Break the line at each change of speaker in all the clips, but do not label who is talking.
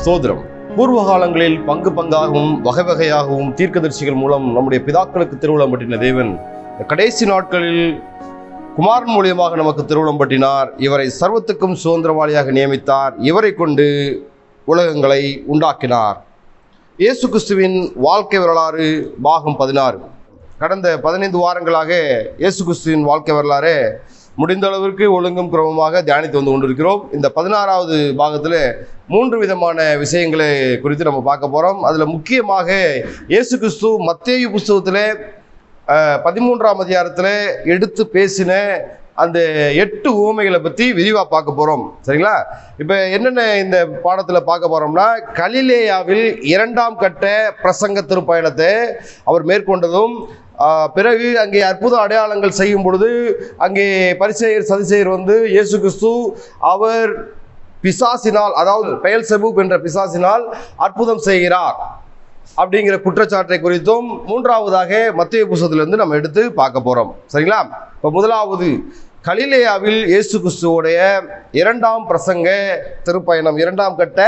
ஸ்தோத்திரம். பூர்வ காலங்களில் பங்கு பங்காகவும் வகை வகையாகவும் தீர்க்கதரிசிகள் மூலம் நம்முடைய பிதாக்களுக்கு திருவுளம் பற்றின தேவன் கடைசி நாட்களில் குமாரன் மூலியமாக நமக்கு திருவுளம் பற்றினார். இவரை சர்வத்துக்கும் சுதந்திரவாளியாக நியமித்தார். இவரை கொண்டு உலகங்களை உண்டாக்கினார். இயேசு கிறிஸ்துவின் வாழ்க்கை வரலாறு பாகம் 16. கடந்த 15 வாரங்களாக இயேசு கிறிஸ்துவின் வாழ்க்கை வரலாறு முடிந்த அளவிற்கு ஒழுங்கும் கிரமமாக தியானித்து வந்து கொண்டிருக்கிறோம். இந்த 16வது பாகத்தில் 3 விதமான விஷயங்களை குறித்து நம்ம பார்க்க போகிறோம். அதில் முக்கியமாக இயேசு கிறிஸ்து மத்தேயு புஸ்தகத்தில் 13ஆம் அதிகாரத்தில் எடுத்து பேசின அந்த 8 உவமைகளை பற்றி விரிவாக பார்க்க போகிறோம். சரிங்களா? இப்போ என்னென்ன இந்த பாடத்தில் பார்க்க போகிறோம்னா, கலிலேயாவில் 2ஆம் கட்ட பிரசங்க திருப்பயணத்தை அவர் மேற்கொண்டதும், பிறகு அங்கே அற்புத அடையாளங்கள் செய்யும் பொழுது அங்கே பரிசேயர் சதுசேயர் வந்து இயேசு கிறிஸ்து அவர் பிசாசினால், அதாவது பெயல்செபூப் என்ற பிசாசினால் அற்புதம் செய்கிறார் அப்படிங்கிற குற்றச்சாட்டை குறித்தும் 3ஆவதாக மத்தேயு புஸ்தகத்திலிருந்து நம்ம எடுத்து பார்க்க போகிறோம். சரிங்களா? இப்போ முதலாவது கலிலேயாவில் இயேசு கிறிஸ்துவோடைய 2ஆம் பிரசங்க திருப்பயணம், 2ஆம் கட்ட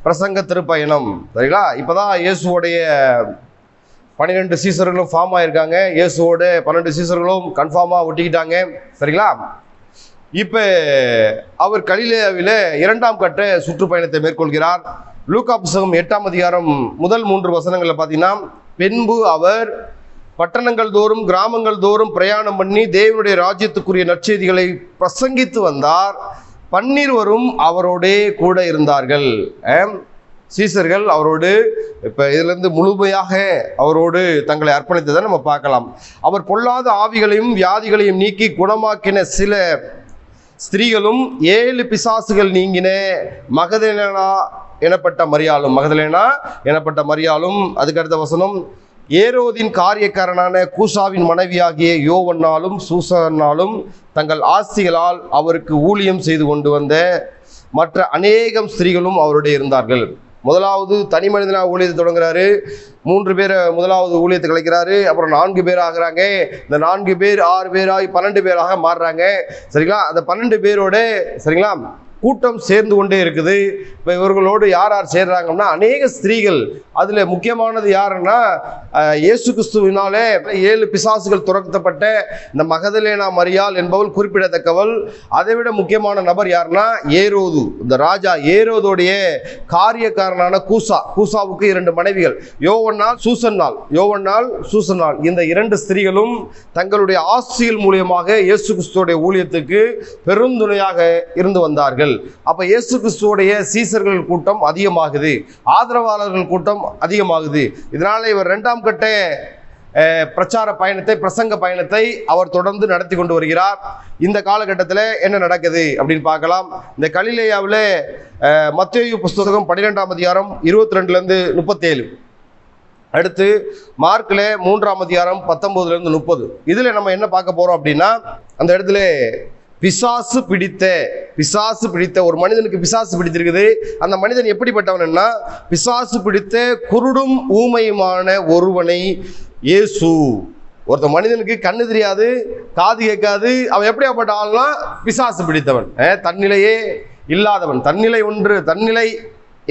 பிரசங்க திருப்பயணம். சரிங்களா? இப்போதான் இயேசுவோடைய 12 சீசர்களும் ஃபார்ம் ஆகியிருக்காங்க. இயேசுவோட 12 சீசர்களும் கன்ஃபார்மாக ஒட்டிக்கிட்டாங்க. சரிங்களா? இப்போ அவர் கலிலேயாவில் 2ஆம் கட்ட சுற்றுப்பயணத்தை மேற்கொள்கிறார். லூக்கா புஸ்தகம் 8ஆம் அதிகாரம் முதல் 3 வசனங்களில் பார்த்தீங்கன்னா, பின்பு அவர் பட்டணங்கள் தோறும் கிராமங்கள் தோறும் பிரயாணம் பண்ணி தேவனுடைய ராஜ்யத்துக்குரிய நற்செய்திகளை பிரசங்கித்து வந்தார். 12 அவரோடே கூட இருந்தார்கள். சீசர்கள் அவரோடு, இப்போ இதிலிருந்து முழுமையாக அவரோடு தங்களை அர்ப்பணித்ததை நம்ம பார்க்கலாம். அவர் பொல்லாத ஆவிகளையும் வியாதிகளையும் நீக்கி குணமாக்கின சில ஸ்திரீகளும் 7 பிசாசுகள் நீங்கின மகதலேனா எனப்பட்ட மரியாளும், அதுக்கடுத்த வசனம், ஏரோதின் காரியக்காரனான கூசாவின் மனைவியாகிய யோவன்னாலும் சூசன்னாலும் தங்கள் ஆஸ்திகளால் அவருக்கு ஊழியம் செய்து கொண்டு வந்த மற்ற அநேகம் ஸ்திரீகளும் அவருடைய இருந்தார்கள். முதலாவது தனி மனிதனாக ஊழியத்தை தொடங்குறாரு. 3 பேரை முதலாவது ஊழியத்தை கலைக்கிறாரு. அப்புறம் 4 பேர் ஆகிறாங்க. இந்த 4 பேர் 6 பேராகி 12 பேராக மாறுறாங்க. சரிங்களா? அந்த 12 பேரோட சரிங்களா கூட்டம் சேர்ந்து கொண்டே இருக்குது. இப்போ இவர்களோடு யார் யார் சேர்றாங்கன்னா, அநேக ஸ்திரீகள். அதில் முக்கியமானது யாருன்னா, இயேசு கிறிஸ்துவினாலே 7 பிசாசுகள் துரத்தப்பட்ட இந்த மகதலேனா மரியாள் என்பவள் குறிப்பிடத்தக்கவள். அதைவிட முக்கியமான நபர் யாருன்னா, ஏரோது, இந்த ராஜா ஏரோதுடைய காரியக்காரனான கூசாவுக்கு 2 மனைவிகள், யோவன்னாள் சூசன்னாள். இந்த 2 ஸ்திரீகளும் தங்களுடைய ஆஸ்திகள் மூலியமாக இயேசு கிறிஸ்துவோடைய ஊழியத்துக்கு பெருந்துணையாக இருந்து வந்தார்கள். அப்ப இயேசு கிறிஸ்துவோடைய சீசர்கள் கூட்டம் அதிகமாகுது, ஆதரவாளர்கள் கூட்டம் அதிகமாகுது. இதனால இவர் 2ஆம் கட்ட பிரசங்க பயணத்தை அவர் தொடர்ந்து நடத்தி கொண்டு வருகிறார். இந்த காலகட்டத்தில் என்ன நடக்குது அப்படின்னு பார்க்கலாம். இந்த கலிலேயாவில் மத்தேயு புஸ்தகம் 12ஆம் அதிகாரம் 22லேருந்து 37, அடுத்து மார்க்கில் 3ஆம் அதிகாரம் 19லேருந்து 30. இதில் நம்ம என்ன பார்க்க போகிறோம் அப்படின்னா, அந்த இடத்துல பிசாசு பிடித்த ஒரு மனிதனுக்கு பிசாசு பிடித்திருக்குது. அந்த மனிதன் எப்படிப்பட்டவன்னா, பிசாசு பிடித்த குருடும் ஊமையுமான ஒருவனை இயேசு, ஒருத்த மனிதனுக்கு கண்ணு தெரியாது, காது கேட்காது, அவன் எப்படியாப்பட்ட ஆள்னா பிசாசு பிடித்தவன், தன்னிலையே இல்லாதவன், தன்னிலை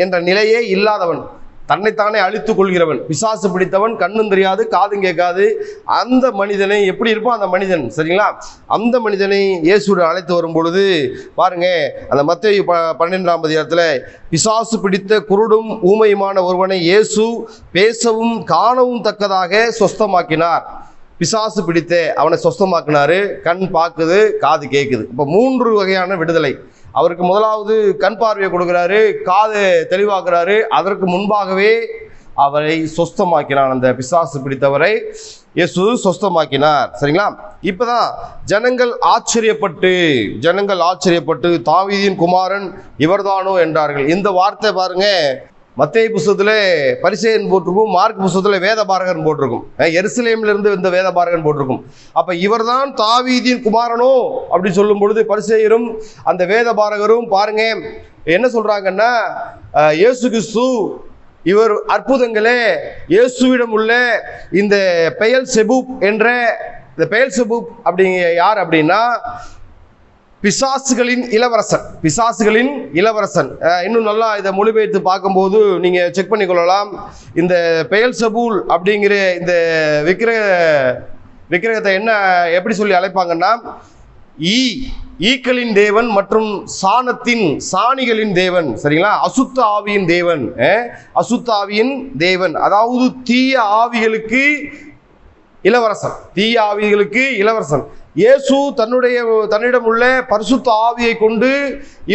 என்ற நிலையே இல்லாதவன், தன்னைத்தானே அழித்துக் கொள்கிறவன், பிசாசு பிடித்தவன், கண்ணும் தெரியாது காதும் கேட்காது. அந்த மனிதனை எப்படி இருப்பான் அந்த மனிதன்? சரிங்களா? அந்த மனிதனை இயேசு அழைத்து வரும் பொழுது பாருங்க, அந்த மத்தேயு 12ஆம் அதிகாரத்தில் பிசாசு பிடித்த குருடும் ஊமையுமான ஒருவனை இயேசு பேசவும் காணவும் தக்கதாக சொஸ்தமாக்கினார். பிசாசு பிடித்த அவனை சொஸ்தமாக்கினாரு. கண் பார்க்குது, காது கேட்குது. இப்போ 3 வகையான விடுதலை. அவருக்கு முதலாவது கண் பார்வையை கொடுக்குறாரு, காது தெளிவாக்குறாரு. அதற்கு முன்பாகவே அவரை சொஸ்தமாக்கினார். அந்த பிசாசு பிடித்தவரை இயேசு சொஸ்தமாக்கினார். சரிங்களா? இப்பதான் ஜனங்கள் ஆச்சரியப்பட்டு தாவீதின் குமாரன் இவர்தானோ என்றார்கள். இந்த வார்த்தை பாருங்க, மத்தேயு புஸ்தகத்தில் பரிசேயன் போட்டிருக்கும், மார்க் புஸ்தகத்தில் வேதபாரகன் போட்டிருக்கும், எருசலேமிலிருந்து இந்த வேதபாரகன் போட்டிருக்கும். அப்போ இவர்தான் தாவீதின் குமாரனோ அப்படி சொல்லும் பொழுது பரிசேயரும் அந்த வேதபாரகரும் பாருங்க என்ன சொல்றாங்கன்னா, இயேசு கிறிஸ்து இவர் அற்புதங்களே இயேசுவிடம் உள்ள இந்த பெயல்செபூப் என்ற, இந்த பெயல்செபூப் அப்படிங்க யார் அப்படின்னா, பிசாசுகளின் இளவரசன். பிசாசுகளின் இளவரசன். இன்னும் நல்லா இதை மொழிபெயர்த்து பார்க்கும்போது நீங்கள் செக் பண்ணிக்கொள்ளலாம். இந்த பெயல்செபூல் அப்படிங்கிற இந்த விக்கிரகத்தை என்ன எப்படி சொல்லி அழைப்பாங்கன்னா, ஈக்களின் தேவன் மற்றும் சாணிகளின் தேவன். சரிங்களா? அசுத்த ஆவியின் தேவன். அசுத்த ஆவியின் தேவன், அதாவது தீய ஆவிகளுக்கு இளவரசன். தீய ஆவிகளுக்கு இளவரசன். இயேசு தன்னிடம் உள்ள பரிசுத்த ஆவியை கொண்டு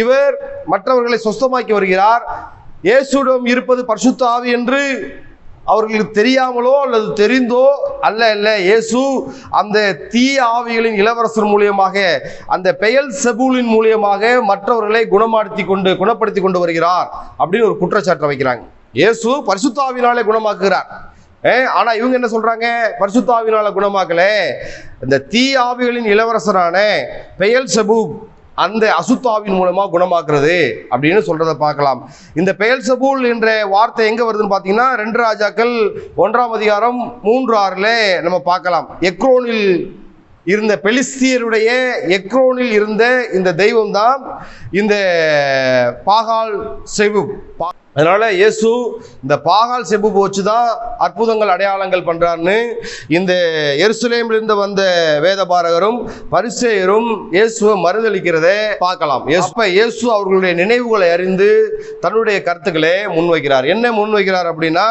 இவர் மற்றவர்களை சொஸ்தமாக்கி வருகிறார். இயேசுவிடம் இருப்பது பரிசுத்த ஆவி என்று அவர்களுக்கு தெரியாமலோ அல்லது தெரிந்தோ அல்ல, இயேசு அந்த தீய ஆவிகளின் இளவரசர் மூலியமாக, அந்த பெயல்செபூலின் மூலியமாக மற்றவர்களை குணப்படுத்தி கொண்டு வருகிறார் அப்படின்னு ஒரு குற்றச்சாட்டை வைக்கிறாங்க. இயேசு பரிசுத்த ஆவியினாலே குணமாக்குகிறார். ஆனா இவங்க என்ன சொல்றாங்க? பரிசுத்த ஆவியினால குணமாக்கல, இந்த தீய ஆவிகளின் இளவரசரான பெயல்செபூல் அந்த அசுத்தாவின் மூலமா குணமாக்குறது அப்படின்னு சொல்றதை பார்க்கலாம். இந்த பெயல்செபூல் என்ற வார்த்தை எங்க வருதுன்னு பாத்தீங்கன்னா 2 ராஜாக்கள் 1ஆம் அதிகாரம் 3:6 நம்ம பார்க்கலாம். எக்ரோனில் இருந்த பெலிஸ்தியருடைய எக்ரோனில் இருந்த இந்த தெய்வம் தான் இந்த பாகால் செபூப். அதனால இயேசு இந்த பாகால் செபூப் வச்சு தான் அற்புதங்கள் அடையாளங்கள் பண்றாருன்னு இந்த எருசலேமிலிருந்து வந்த வேதபாரகரும் பரிசேயரும் இயேசுவை மறுதளிக்கிறதை பார்க்கலாம். இயேசு அவர்களுடைய நினைவுகளை அறிந்து தன்னுடைய கருத்துக்களை முன்வைக்கிறார். என்ன முன்வைக்கிறார் அப்படின்னா,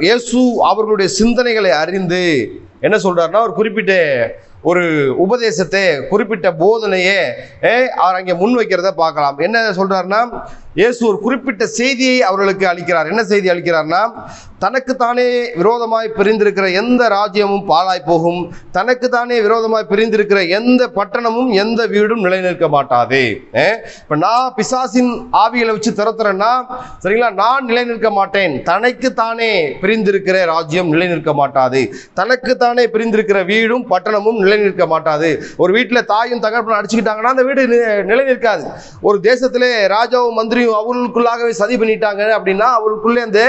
இயேசு அவர்களுடைய சிந்தனைகளை அறிந்து என்ன சொல்றாருன்னா, ஒரு குறிப்பிட்ட ஒரு உபதேசத்தை, குறிப்பிட்ட போதனையை அவர் அங்கே முன்வைக்கிறத பார்க்கலாம். என்ன சொல்றாருன்னா, இயேசு ஒரு குறிப்பிட்ட செய்தியை அவர்களுக்கு அளிக்கிறார். என்ன செய்தி அளிக்கிறார்னா, தனக்குத்தானே விரோதமாய் பிரிந்திருக்கிற எந்த ராஜ்யமும் பாழாய் போகும், தனக்குத்தானே விரோதமாய் பிரிந்திருக்கிற எந்த பட்டணமும் எந்த வீடும் நிலைநிற்க மாட்டாது. இப்ப நான் பிசாசின் ஆவிகளை வச்சு திறத்துறேன்னா, சரிங்களா, நான் நிலைநிற்க மாட்டேன். தனக்குத்தானே பிரிந்திருக்கிற ராஜ்யம் நிலைநிற்க மாட்டாது, தனக்குத்தானே பிரிந்திருக்கிற வீடும் பட்டணமும் நிலைநிற்க மாட்டாது. ஒரு வீட்டில் தாயும் தகப்பனும் அடிச்சுக்கிட்டாங்கன்னா அந்த வீடு நிலைநிற்காது. ஒரு தேசத்திலே ராஜாவும் மந்திரியும் அவர்களுக்குள்ளாகவே சதி பண்ணிட்டாங்க அப்படின்னா அவர்களுக்குள்ளே அந்த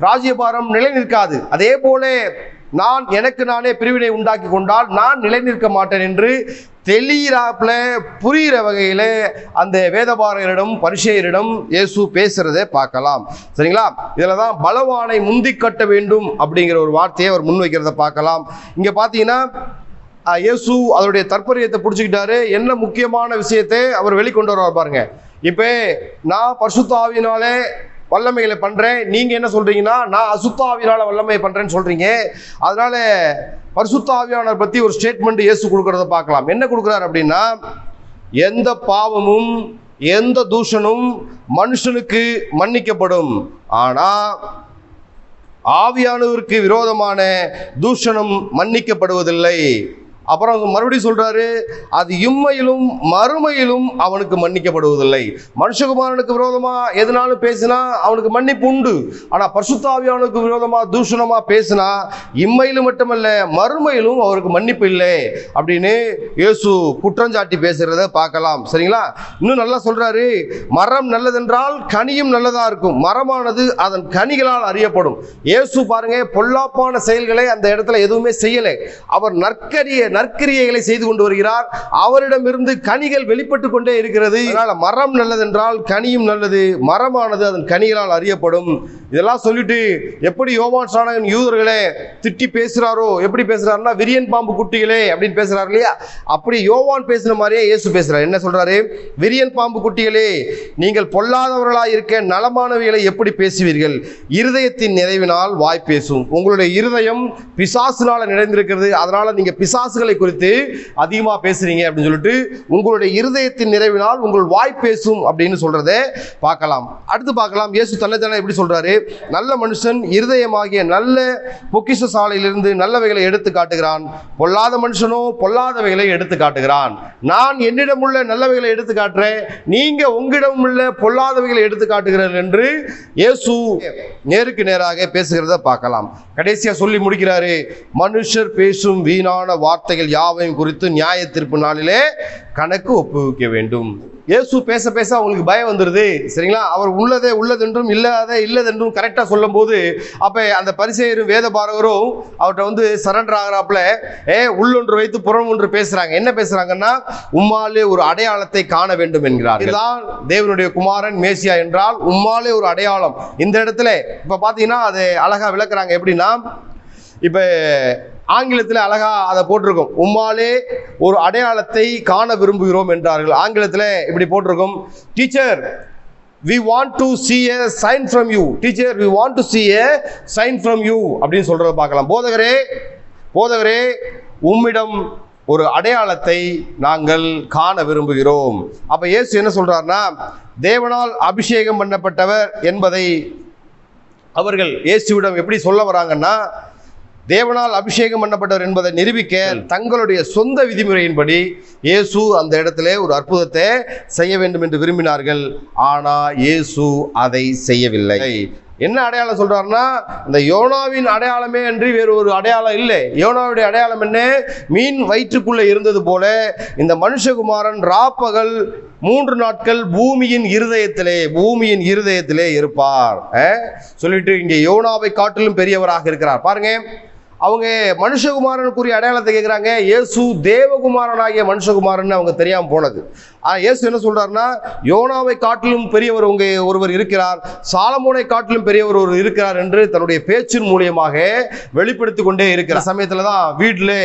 ராஜ்யபாரம் நிலை நிற்காது. அதே போல நான் எனக்கு நானே பிரிவினை உண்டாக்கி கொண்டால் நான் நிலை நிற்க மாட்டேன் என்று தெளியிறாப்புல புரிகிற வகையில அந்த வேதபாரகரிடம் பரிசேயரிடம் இயேசு பேசுறதை பார்க்கலாம். சரிங்களா? இதுல தான் பலவானை முந்தி கட்ட வேண்டும் அப்படிங்கிற ஒரு வார்த்தையை அவர் முன்வைக்கிறத பார்க்கலாம். இங்க பாத்தீங்கன்னா இயேசு அதனுடைய தற்பரியத்தை பிடிச்சிக்கிட்டாரு. என்ன முக்கியமான விஷயத்தை அவர் வெளிக்கொண்டு வருவார் பாருங்க. இப்ப நான் பரிசுத்த ஆவியினாலே வல்லமைகளை பண்றேன், நீங்க என்ன சொல்றீங்கன்னா நான் அசுத்த ஆவியினால வல்லமை பண்றேன்னு சொல்றீங்க. அதனால பரிசுத்த ஆவியானவர் பத்தி ஒரு ஸ்டேட்மெண்ட் இயேசு கொடுக்கறத பார்க்கலாம். என்ன கொடுக்கிறார் அப்படின்னா, எந்த பாவமும் எந்த தூஷணும் மனுஷனுக்கு மன்னிக்கப்படும், ஆனா ஆவியானவருக்கு விரோதமான தூஷணம் மன்னிக்கப்படுவதில்லை. அப்புறம் மறுபடியும் சொல்றாரு, அது இம்மையிலும் மறுமையிலும் அவனுக்கு மன்னிக்கப்படுவதில்லை. மனுஷகுமாரனுக்கு விரோதமா எதனாலும் பேசினா அவனுக்கு மன்னிப்பு உண்டு, ஆனா பரிசுத்த ஆவியானவருக்கு விரோதமா தூஷணமா பேசினா இம்மையிலும் மட்டுமல்ல மறுமையிலும் அவருக்கு மன்னிப்பு இல்லை அப்படின்னு இயேசு குற்றஞ்சாட்டி பேசுறத பார்க்கலாம். சரிங்களா? இன்னும் நல்லா சொல்றாரு, மரம் நல்லதென்றால் கனியும் நல்லதா இருக்கும், மரமானது அதன் கனிகளால் அறியப்படும். இயேசு பாருங்க, பொல்லாப்பான செயல்களை அந்த இடத்துல எதுவுமே செய்யலை. அவர் நற்கிரியைகளை செய்து கொண்டு வருகிறார். அவரிடமிருந்து கனிகள் வெளிப்பட்டு கொண்டே இருக்கிறது. அதனால மரம் நல்லதென்றால் கனியும் நல்லது, மரமானது அதன் கனிகளால் அறியப்படும். இதெல்லாம் சொல்லிட்டு எப்படி யோவான் ஸ்நானகன் யூதர்களை திட்டி பேசுறாரோ, எப்படி பேசுறாருன்னா விரியன் பாம்பு குட்டிகளே அப்படின்னு பேசுறாரு இல்லையா, அப்படி யோவான் பேசுன மாதிரியே இயேசு பேசுறாரு. என்ன சொல்றாரு? விரியன் பாம்பு குட்டிகளே, நீங்கள் பொல்லாதவர்களாய் இருக்க நலமானவைகளை எப்படி பேசுவீர்கள்? இருதயத்தின் நிறைவினால் வாய் பேசும். உங்களுடைய இருதயம் பிசாசுனால நிறைந்திருக்கிறது, அதனால நீங்க பிசாசுகளை குறித்து அதிகமா பேசுறீங்க அப்படின்னு சொல்லிட்டு உங்களுடைய இருதயத்தின் நிறைவினால் உங்கள் வாய் பேசும் அப்படின்னு சொல்றதை பார்க்கலாம். அடுத்து பார்க்கலாம், இயேசு தன்னைத்தானே எப்படி சொல்றாரு, நல்ல மனுஷன் இருதயமாகிய நல்ல பொக்கிஷ சாலையிலிருந்து நல்லவைகளை எடுத்து காட்டுகிறான், பொல்லாத மனுஷனோ பொல்லாதவைகளை எடுத்து காட்டுகிறான். நான் என்னிடம் உள்ள நல்லவைகளை எடுத்து காட்டுறேன், நீங்க உங்களிடம் உள்ள பொல்லாதவைகளை எடுத்து காட்டுகிறீர்கள் என்று இயேசு நேருக்கு நேராக பேசுகிறத பார்க்கலாம். கடைசியா சொல்லி முடிக்கிறாரு, மனுஷர் பேசும் வீணான வார்த்தை வார்த்தைகள் யாவையும் குறித்து நியாய தீர்ப்பு நாளிலே கணக்கு ஒப்புவிக்க வேண்டும். இயேசு பேச பேச அவங்களுக்கு பயம் வந்துடுது. சரிங்களா? அவர் உள்ளதே உள்ளதென்றும் இல்லாதே இல்லதென்றும் கரெக்டாக சொல்லும் போது அப்போ அந்த பரிசேயரும் வேத பாரகரும் அவர்கிட்ட சரண்டர் ஆகிறாப்புல உள்ளொன்று வைத்து புறம் ஒன்று பேசுறாங்க. என்ன பேசுறாங்கன்னா, உம்மாலே ஒரு அடையாளத்தை காண வேண்டும் என்கிறார். இதுதான் தேவனுடைய குமாரன் மேசியா என்றால் உம்மாலே ஒரு அடையாளம். இந்த இடத்துல இப்ப பாத்தீங்கன்னா அது அழகா விளக்குறாங்க. எப்படின்னா, இப்ப ஆங்கிலத்தில் அழகா அதை போட்டிருக்கும், உம்மாலே ஒரு அடையாளத்தை காண விரும்புகிறோம் என்றார்கள். ஆங்கிலத்தில் இப்படி போட்டிருக்கும், teacher we want to see a sign from you. Teacher, we want to see a sign from you அப்படின்னு சொல்றத பார்க்கலாம். போதகரே உம்மிடம் ஒரு அடையாளத்தை நாங்கள் காண விரும்புகிறோம். அப்ப இயேசு என்ன சொல்றாருன்னா, தேவனால் அபிஷேகம் பண்ணப்பட்டவர் என்பதை அவர்கள் இயேசுவிடம் எப்படி சொல்ல வராங்கன்னா, தேவனால் அபிஷேகம் பண்ணப்பட்டவர் என்பதை நிரூபிக்க தங்களுடைய சொந்த விதிமுறையின்படி இயேசு அந்த இடத்துல ஒரு அற்புதத்தை செய்ய வேண்டும் என்று விரும்பினார்கள். ஆனா இயேசு அதை செய்யவில்லை. என்ன அடையாளம் சொல்றாருன்னா, இந்த யோனாவின் அடையாளமே அன்றி வேறு ஒரு அடையாளம் இல்லை. யோனாவுடைய அடையாளம் என்ன? மீன் வயிற்றுக்குள்ள இருந்தது போல இந்த மனுஷகுமாரன் ராப்பகல் 3 நாட்கள் பூமியின் இருதயத்திலே இருப்பார் சொல்லிட்டு இங்கே யோனாவை காட்டிலும் பெரியவராக இருக்கிறார். பாருங்க, அவங்க மனுஷகுமாரனுக்குரிய அடையாளத்தை கேட்குறாங்க. இயேசு தேவகுமாரனாகிய மனுஷகுமாரன் அவங்க தெரியாமல் போனது. இயேசு என்ன சொல்றாருன்னா, யோனாவை காட்டிலும் பெரியவர் ஒருவர் இருக்கிறார், சாலமோனை காட்டிலும் பெரியவர் ஒருவர் இருக்கிறார் என்று தன்னுடைய பேச்சின் மூலியமாக வெளிப்படுத்தி கொண்டே இருக்கிற சமயத்துல தான் வீட்டில்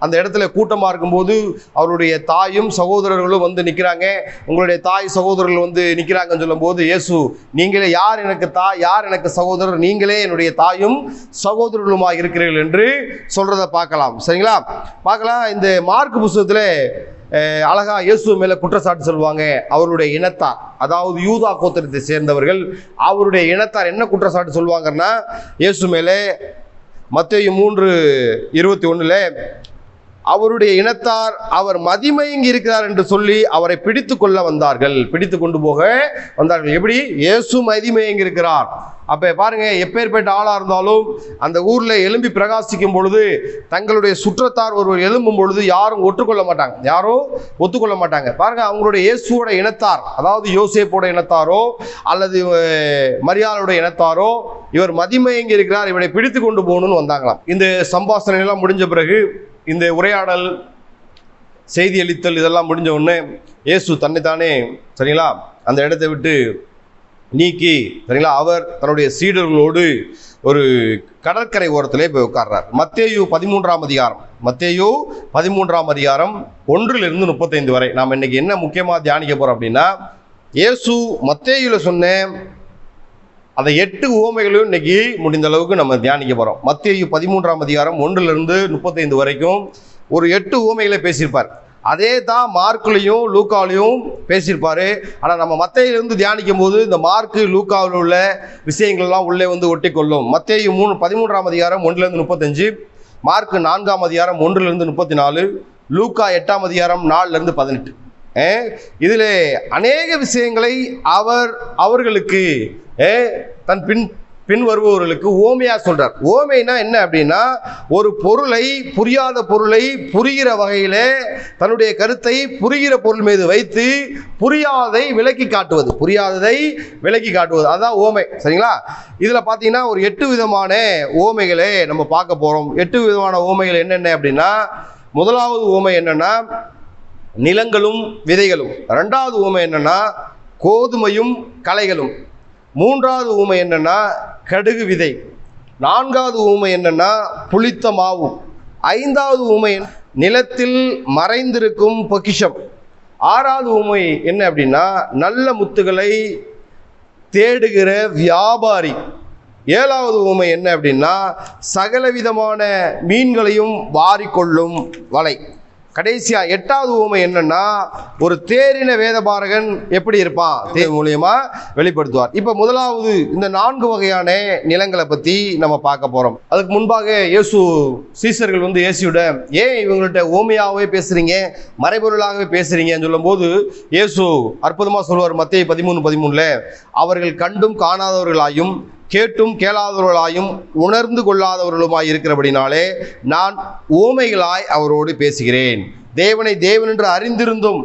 அந்த இடத்துல கூட்டமாக இருக்கும்போது அவருடைய தாயும் சகோதரர்களும் நிற்கிறாங்க. உங்களுடைய தாய் சகோதரர்கள் நிற்கிறாங்கன்னு சொல்லும் போது இயேசு, நீங்களே யார் எனக்கு தாய், யார் எனக்கு சகோதரர், நீங்களே என்னுடைய தாயும் சகோதரர்களுமாக இருக்கிறீர்கள் என்று சொல்றதை பார்க்கலாம். சரிங்களா? பார்க்கலாம். இந்த மார்க் புத்தகத்துல அழகா இயேசு மேல குற்றச்சாட்டு சொல்லுவாங்க. அவருடைய இனத்தார், அதாவது யூதா கோத்திரத்தை சேர்ந்தவர்கள், அவருடைய இனத்தார் என்ன குற்றச்சாட்டு சொல்லுவாங்கன்னா, இயேசு மேலே மத்தேயு 3:21 அவருடைய இனத்தார் அவர் மதிமயங்கி இருக்கிறார் என்று சொல்லி அவரை பிடித்து கொண்டு போக வந்தார்கள். எப்படி? இயேசு மதிமயங்கி இருக்கிறார். அப்ப பாருங்க, எப்பேற்பட்ட ஆளா இருந்தாலும் அந்த ஊர்ல எழும்பி பிரகாசிக்கும் பொழுது தங்களுடைய சுற்றத்தார் ஒருவர் எழும்பும் பொழுது யாரும் ஒத்துக்கொள்ள மாட்டாங்க. பாருங்க, அவங்களுடைய இயேசுவோட இனத்தார், அதாவது யோசேப்போட இனத்தாரோ அல்லது மரியாளோட இனத்தாரோ இவர் மதிமயங்கி இருக்கிறார், இவரை பிடித்து கொண்டு போகணும்னு வந்தாங்களாம். இந்த சம்பாஷணை எல்லாம் முடிஞ்ச பிறகு, இந்த உரையாடல், செய்தி அளித்தல் இதெல்லாம் முடிஞ்ச உடனே இயேசு தன்னைத்தானே சரிங்களா அந்த இடத்தை விட்டு நீக்கி சரிங்களா அவர் தன்னுடைய சீடர்களோடு ஒரு கடற்கரை ஓரத்திலே போய் உட்கார்றார். மத்தேயு 13ஆம் அதிகாரம் 1-35 வரை நாம் இன்னைக்கு என்ன முக்கியமாக தியானிக்க போறோம் அப்படின்னா, இயேசு மத்தேயுல சொன்ன அந்த 8 உவமைகளையும் இன்னைக்கு முடிந்த அளவுக்கு நம்ம தியானிக்க போறோம். மத்தேயு 13ஆம் அதிகாரம் 1-35 வரைக்கும் ஒரு 8 உவமைகளை பேசியிருப்பார். அதே தான் மார்க்குலையும் லூக்காவிலையும் பேசியிருப்பாரு. ஆனால் நம்ம மத்தேயிலிருந்து தியானிக்கும் போது இந்த மார்க்கு லூக்காவில் உள்ள விஷயங்கள்லாம் உள்ளே ஒட்டி கொள்ளும். மத்தேயு 13ஆம் அதிகாரம் 1-35, மார்க்கு 4ஆம் அதிகாரம் 1-34, லூக்கா 8ஆம் அதிகாரம் 4-18. இதில் அநேக விஷயங்களை அவர்களுக்கு தன் பின் வருபவர்களுக்கு ஓமையா சொல்றார். ஓமைனா என்ன அப்படின்னா, ஒரு புரியாத பொருளை புரிகிற வகையில தன்னுடைய கருத்தை புரிகிற பொருள் மீது வைத்து புரியாததை விளக்கி காட்டுவது அதான் ஓமை. சரிங்களா? இதுல பாத்தீங்கன்னா ஒரு 8 விதமான ஓமைகளை நம்ம பார்க்க போறோம். 8 விதமான ஓமைகள் என்னென்ன அப்படின்னா, முதலாவது ஓமை என்னன்னா நிலங்களும் விதைகளும், 2வது ஊமை என்னன்னா கோதுமையும் களைகளும், 3வது ஊமை என்னன்னா கடுகு விதை, 4வது ஊமை என்னன்னா புளித்த மாவு, 5வது ஊமை நிலத்தில் மறைந்திருக்கும் பொக்கிஷம், 6வது ஊமை என்ன அப்படின்னா நல்ல முத்துகளை தேடுகிற வியாபாரி, 7வது ஊமை என்ன அப்படின்னா சகலவிதமான மீன்களையும் வாரிக்கொள்ளும் வலை, கடைசியா 8வது ஊமை என்னன்னா ஒரு தேறின வேதபாரகன் எப்படி இருப்பான் தேவ மூலியமா வெளிப்படுத்துவார். இப்ப முதலாவது இந்த 4 வகையான நிலங்களை பத்தி நம்ம பார்க்க போறோம். அதுக்கு முன்பாக இயேசு சீசர்கள் இயேசுவிட ஏன் இவங்கள்ட்ட ஊமையாகவே பேசுறீங்க, மறைபொருளாகவே பேசுறீங்கன்னு சொல்லும் போது இயேசு அற்புதமா சொல்வார். மத்தேயு 13:13 அவர்கள் கண்டும் காணாதவர்களாயும் கேட்டும் கேளாதவர்களாயும் உணர்ந்து கொள்ளாதவர்களுமாய் இருக்கிறபடினாலே நான் உவமைகளாய் அவரோடு பேசுகிறேன். தேவனை தேவன் என்று அறிந்திருந்தும்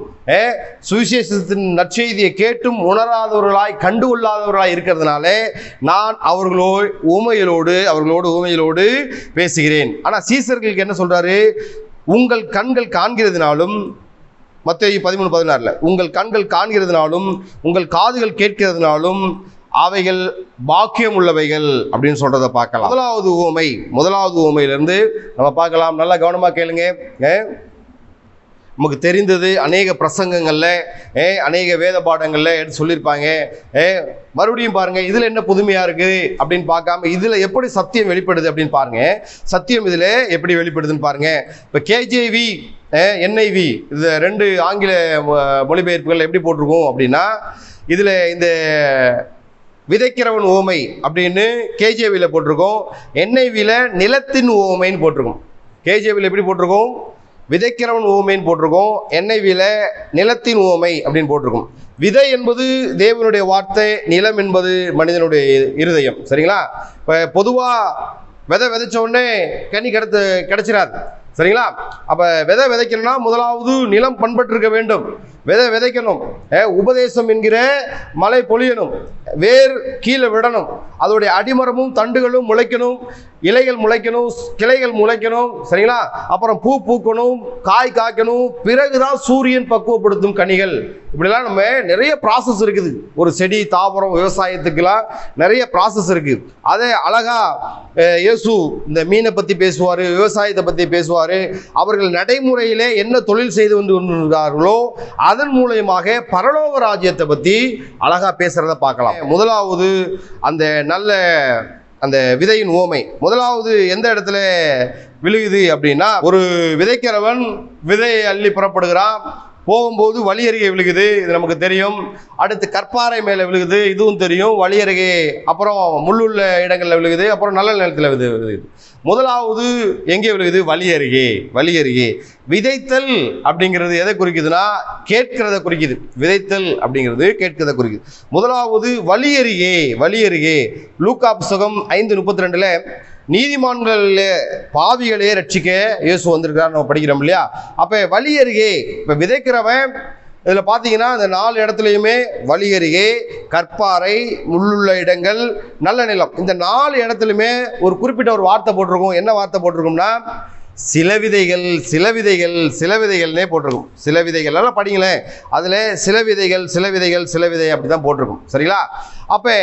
சுவிசேஷத்தின் நற்செய்தியை கேட்டும் உணராதவர்களாய் கண்டு கொள்ளாதவர்களாய் இருக்கிறதுனாலே நான் அவர்களோடு உவமைகளோடு பேசுகிறேன். ஆனால் சீசர்களுக்கு என்ன சொல்றாரு? உங்கள் கண்கள் காண்கிறதுனாலும், மத்தேயு 13:16 உங்கள் கண்கள் காண்கிறதுனாலும் உங்கள் காதுகள் கேட்கிறதுனாலும் அவைகள் பாக்கியம் உள்ளவைகள் அப்படின்னு சொல்றதை பார்க்கலாம். முதலாவது உவமையிலிருந்து நம்ம பார்க்கலாம். நல்லா கவனமாக கேளுங்க. நமக்கு தெரிந்தது அநேக பிரசங்கங்கள்ல அநேக வேத பாடங்கள்ல எடுத்து சொல்லியிருப்பாங்க. மறுபடியும் பாருங்க, இதுல என்ன புதுமையா இருக்கு அப்படின்னு பார்க்காம இதுல எப்படி சத்தியம் வெளிப்படுது அப்படின்னு பாருங்க. சத்தியம் இதுல எப்படி வெளிப்படுதுன்னு பாருங்க. இப்ப KJV NIV இது 2 ஆங்கில மொழிபெயர்ப்புகள் எப்படி போட்டிருக்கோம் அப்படின்னா, இதுல இந்த விதைக்கிறவன் உவமை அப்படின்னு KJVல போட்டிருக்கோம். NIVல நிலத்தின் உவமைன்னு போட்டிருக்கோம். KJVல எப்படி போட்டிருக்கோம்? விதைக்கிறவன் உவமைன்னு போட்டிருக்கோம். NIVல நிலத்தின் உவமை அப்படின்னு போட்டிருக்கோம். விதை என்பது தேவனுடைய வார்த்தை, நிலம் என்பது மனிதனுடைய இருதயம். சரிங்களா? இப்போ பொதுவாக விதைச்ச உடனே கனி கிடைச்சிடாது. சரிங்களா? அப்போ விதைக்கணும்னா முதலாவது நிலம் பண்பட்டிருக்க வேண்டும். விதைக்கணும், உபதேசம் என்கிற மழை பொழியணும், வேர் கீழே விடணும், அதோடைய அடிமரமும் தண்டுகளும் முளைக்கணும், இலைகள் முளைக்கணும், கிளைகள் முளைக்கணும். சரிங்களா? அப்புறம் பூ பூக்கணும், காய் காய்க்கணும், பிறகுதான் சூரியன் பக்குவப்படுத்தும் கனிகள். இப்படிலாம் நம்ம நிறைய ப்ராசஸ் இருக்குது. ஒரு செடி தாவரம் விவசாயத்துக்கெல்லாம் நிறைய ப்ராசஸ் இருக்கு. அதே அழகா இயேசு இந்த மீனை பத்தி பேசுவாரு, விவசாயத்தை பத்தி பேசுவாரு. அவர்கள் நடைமுறையிலே என்ன தொழில் செய்து கொண்டிருந்தார்களோ அதன் மூலமாக பரலோக ராஜ்யத்தை பத்தி அழகா பேசுறத பார்க்கலாம். முதலாவது அந்த விதையின் உவமை முதலாவது எந்த இடத்துல விழுகுது அப்படின்னா, ஒரு விதைக்கிறவன் விதையை அள்ளி புறப்படுகிறான். போகும்போது வழி அருகே விழுகுது, இது நமக்கு தெரியும். அடுத்து கற்பாறை மேலே விழுகுது, இதுவும் தெரியும். வழி அருகே, அப்புறம் முள்ளுள்ள இடங்களில் விழுகுது, அப்புறம் நல்ல நிலத்தில் விழுகுது. முதலாவது எங்கே விழுகுது? வழி அருகே. விதைத்தல் அப்படிங்கிறது எதை குறிக்குதுன்னா, கேட்கிறத குறிக்குது. விதைத்தல் அப்படிங்கிறது கேட்கிறத குறிக்குது. முதலாவது வழி அருகே. லூக்கா புத்தகம் 5:32 நீதிமான்களே பாவிகளே ரட்சிக்க இயேசு வந்திருக்கிறார் நம்ம படிக்கிறோம் இல்லையா? அப்ப வழி அருகே. இப்ப விதைக்கிறவன் இதுல பாத்தீங்கன்னா இந்த 4 இடத்துலையுமே வழி அருகே, கற்பாறை, முள்ளுள்ள இடங்கள், நல்ல நிலம், இந்த 4 இடத்துலையுமே ஒரு குறிப்பிட்ட ஒரு வார்த்தை போட்டிருக்கோம். என்ன வார்த்தை போட்டிருக்கோம்னா, சில விதைகள்னே போட்டிருக்கும். சில விதைகள் எல்லாம் படிங்களேன். அதுல சில விதைகள் அப்படிதான் போட்டிருக்கும். சரிங்களா? அப்ப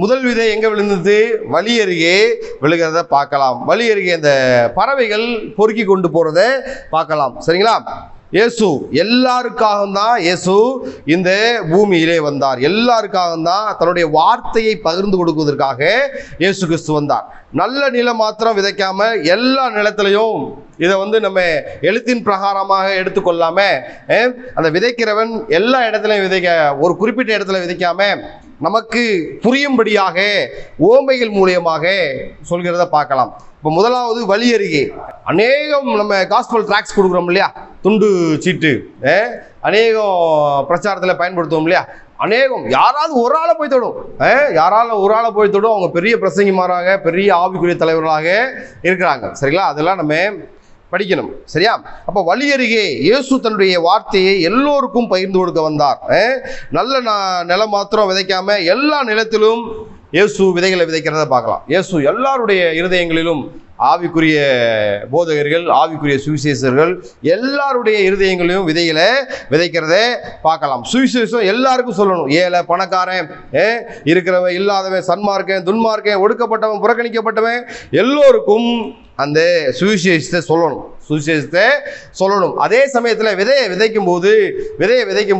முதல் விதை எங்க விழுந்தது? வழி அருகே விழுகிறத பார்க்கலாம். வழி அருகே அந்த பறவைகள் பொறுக்கி கொண்டு போறத பார்க்கலாம். சரிங்களா? இயேசு எல்லாருக்காகவும் தான் இயேசு இந்த பூமியிலே வந்தார். எல்லாருக்காகவும் தான் தன்னுடைய வார்த்தையை பகிர்ந்து கொடுக்குவதற்காக இயேசு கிறிஸ்து வந்தார். நல்ல நிலம் மாத்திரம் விதைக்காம எல்லா நிலத்திலையும் இதை நம்ம எழுத்தின் பிரகாரமாக எடுத்துக்கொள்ளாம அந்த விதைக்கிறவன் எல்லா இடத்துலையும் ஒரு குறிப்பிட்ட இடத்துல விதைக்காம நமக்கு புரியும்படியாக உவமைகள் மூலியமாக சொல்கிறத பார்க்கலாம். இப்போ முதலாவது வழி அருகே. அநேகம் நம்ம காஸ்பல் ட்ராக்ஸ் கொடுக்குறோம் இல்லையா, துண்டு சீட்டு அநேகம் பிரச்சாரத்தில் பயன்படுத்துவோம் இல்லையா. அநேகம் யாராவது ஒரு ஆளை போய் தொடும். அவங்க பெரிய பிரசங்கிமாராக, பெரிய ஆவிக்குரிய தலைவர்களாக இருக்கிறாங்க. சரிங்களா? அதெல்லாம் நம்ம படிக்கணும். சரியா? அப்ப வழி அருகே இயேசு தன்னுடைய வார்த்தையை எல்லோருக்கும் பகிர்ந்து கொடுக்க வந்தார். நல்ல நிலம் மாத்திரம் விதைக்காம எல்லா நிலத்திலும் இயேசு விதைகளை விதைக்கிறத பார்க்கலாம். இயேசு எல்லாருடைய இருதயங்களிலும் ஆவிக்குரிய போதகர்கள், ஆவிக்குரிய சுவிசேஷர்கள் எல்லாருடைய இருதயங்களையும் விதைகளை விதைக்கிறத பார்க்கலாம். சுவிசேஷம் எல்லாருக்கும் சொல்லணும். ஏழை பணக்காரன், இருக்கிறவன் இல்லாதவன், சன்மார்க்கன் துன்மார்க்கன், ஒடுக்கப்பட்டவன் புறக்கணிக்கப்பட்டவன் எல்லோருக்கும் அந்த சுவிசேஷத்தை சொல்லணும். அதே சமயத்தில் விதையை விதைக்கும்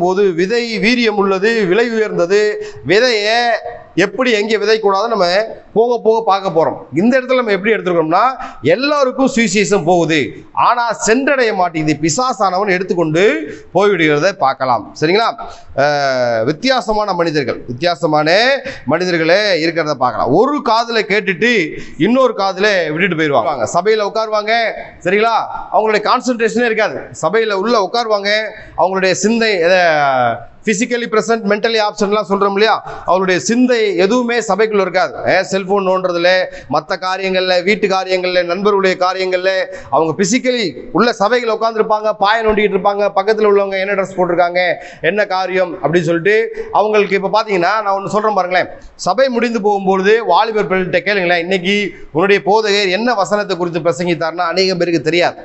போது விதை வீரியம் உள்ளது, விலை உயர்ந்தது. விதையை எப்படி எங்கே விதைக்கூடாது நம்ம போக பார்க்க போறோம். இந்த இடத்துல நம்ம எப்படி எடுத்துருக்கோம்னா, எல்லாருக்கும் சுவிசேஷம் போகுது, ஆனா சென்றடைய மாட்டேங்குது. பிசாசானவன் எடுத்துக்கொண்டு போய்விடுகிறத பார்க்கலாம். சரிங்களா? வித்தியாசமான மனிதர்களே இருக்கிறத பார்க்கலாம். ஒரு காதுல கேட்டுட்டு இன்னொரு காதுல விட்டுட்டு போயிடுவாங்க. சபையில உட்காருவாங்க. சரிங்களா? அவங்களுடைய கான்சன்ட்ரேஷனே இருக்காது. சபையில உள்ள உட்காருவாங்க, அவங்களுடைய சிந்தை பிசிக்கலி பிரசன்ட் மென்டலி ஆப்சன்ட்லாம் சொல்றோம் இல்லையா, அவருடைய சிந்தை எதுவுமே சபைக்குள்ள இருக்காது. செல்போன் நோன்றதுல, மற்ற காரியங்கள்ல, வீட்டு காரியங்கள்ல, நண்பர்களுடைய காரியங்கள்ல அவங்க பிசிக்கலி உள்ள சபைகள் உட்காந்துருப்பாங்க, பாய நோண்டிட்டு இருப்பாங்க. பக்கத்தில் உள்ளவங்க என்ன ட்ரெஸ் போட்டிருக்காங்க, என்ன காரியம் அப்படின்னு சொல்லிட்டு அவங்களுக்கு. இப்போ பார்த்தீங்கன்னா நான் ஒன்று சொல்றேன் பாருங்களேன், சபை முடிந்து போகும்போது வாலிபர்கள்ட்ட கேளுங்களேன், இன்னைக்கு உன்னுடைய போதகர் என்ன வசனத்தை குறித்து பிரசங்கித்தார்னா அநேக பேருக்கு தெரியாது.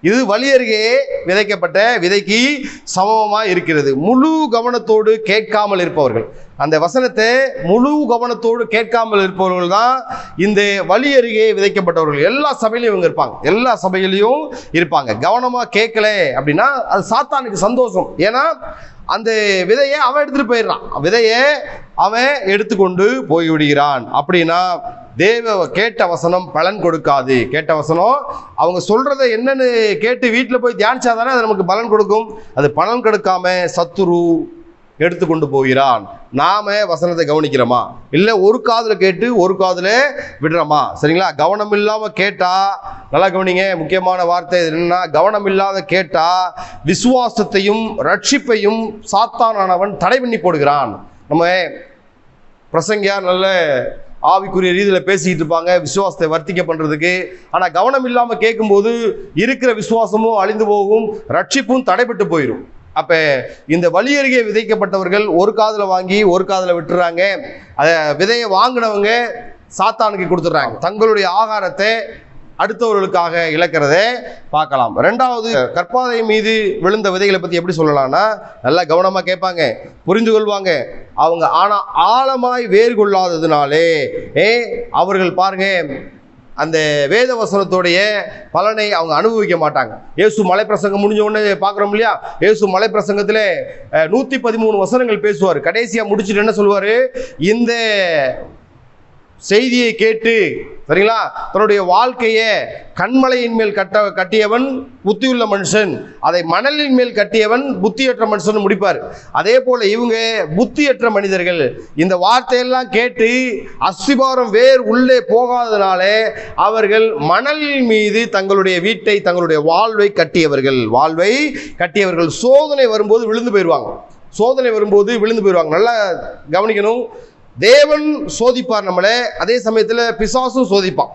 இது வழி அருகே விதைக்கப்பட்ட விதைக்கு சமமாக இருக்கிறது. முழு கவனத்தோடு கேட்காமல் இருப்பவர்கள், அந்த வசனத்தை முழு கவனத்தோடு கேட்காமல் இருப்பவர்கள் தான் இந்த வழி அருகே விதைக்கப்பட்டவர்கள். எல்லா சபையிலையும் இவங்க இருப்பாங்க, எல்லா சபையிலையும் இருப்பாங்க. கவனமாக கேட்கல அப்படின்னா அது சாத்தானுக்கு சந்தோஷம். ஏன்னா அந்த விதையை அவன் எடுத்துட்டு போயிடுறான், விதையை அவன் எடுத்துக்கொண்டு போய்விடுகிறான். அப்படின்னா கேட்ட வசனம் பலன் கொடுக்காது. கேட்ட வசனம் அவங்க சொல்றதை என்னன்னு கேட்டு வீட்டில் போய் தியானிச்சாதானே அது நமக்கு பலன் கொடுக்கும். அது பலன் கொடுக்காம சத்துரு எடுத்துக்கொண்டு போகிறான். நாம வசனத்தை கவனிக்கிறோமா, இல்லை ஒரு காதுல கேட்டு ஒரு காதுல விடுறோமா? சரிங்களா? கவனம் இல்லாம கேட்டா, நல்லா கவனிங்க, முக்கியமான வார்த்தை என்னன்னா, கவனம் இல்லாத கேட்டா விசுவாசத்தையும் ரட்சிப்பையும் சாத்தானானவன் தடை பண்ணி போடுகிறான். நம்ம பிரசங்கியா நல்ல ஆவிக்குரிய ரீதியில் பேசிக்கிட்டு இருப்பாங்க விசுவாசத்தை வர்த்திக்க பண்றதுக்கு. ஆனா கவனம் இல்லாம கேட்கும்போது இருக்கிற விசுவாசமும் அழிந்து போகும், ரட்சிப்பும் தடைபட்டு போயிடும். அப்ப இந்த வழி அருகே விதைக்கப்பட்டவர்கள் ஒரு காதுல வாங்கி ஒரு காதுல விட்டுறாங்க. அத விதையை வாங்கினவங்க சாத்தானுக்கு கொடுத்துட்றாங்க. தங்களுடைய ஆகாரத்தை அடுத்தவர்களுக்காக இழக்கிறத பார்க்கலாம். ரெண்டாவது, கற்பாதை மீது விழுந்த விதைகளை பத்தி எப்படி சொல்லலாம்னா, நல்லா கவனமா கேட்பாங்க, புரிந்து கொள்வாங்க. அவங்க ஆனா ஆழமாய் வேர் கொள்ளாததுனாலே அவர்கள் பாருங்க அந்த வேத வசனத்தோடைய பலனை அவங்க அனுபவிக்க மாட்டாங்க. இயேசு மலை பிரசங்கம் முடிஞ்ச உடனே பார்க்குறோம் இல்லையா, இயேசு மலை பிரசங்கத்தில் 113 வசனங்கள் பேசுவார். கடைசியாக முடிச்சுட்டு என்ன சொல்லுவார், இந்த செய்தியை கேட்டு, சரிங்களா, தன்னுடைய வாழ்க்கையை கண்மலையின் மேல் கட்டியவன் புத்தியுள்ள மனுஷன், அதை மணலின் மேல் கட்டியவன் புத்தியற்ற மனுஷன் முடிப்பார். அதே போல இவங்க புத்தியற்ற மனிதர்கள். இந்த வார்த்தையெல்லாம் கேட்டு அஸ்திபாரம் வேர் உள்ளே போகாதனால அவர்கள் மணலின் மீது தங்களுடைய வீட்டை, தங்களுடைய வாழ்வை கட்டியவர்கள் சோதனை வரும்போது விழுந்து போயிடுவாங்க. நல்லா கவனிக்கணும். தேவன் சோதிப்பார் நம்மளை, அதே சமயத்தில் பிசாசும் சோதிப்பான்.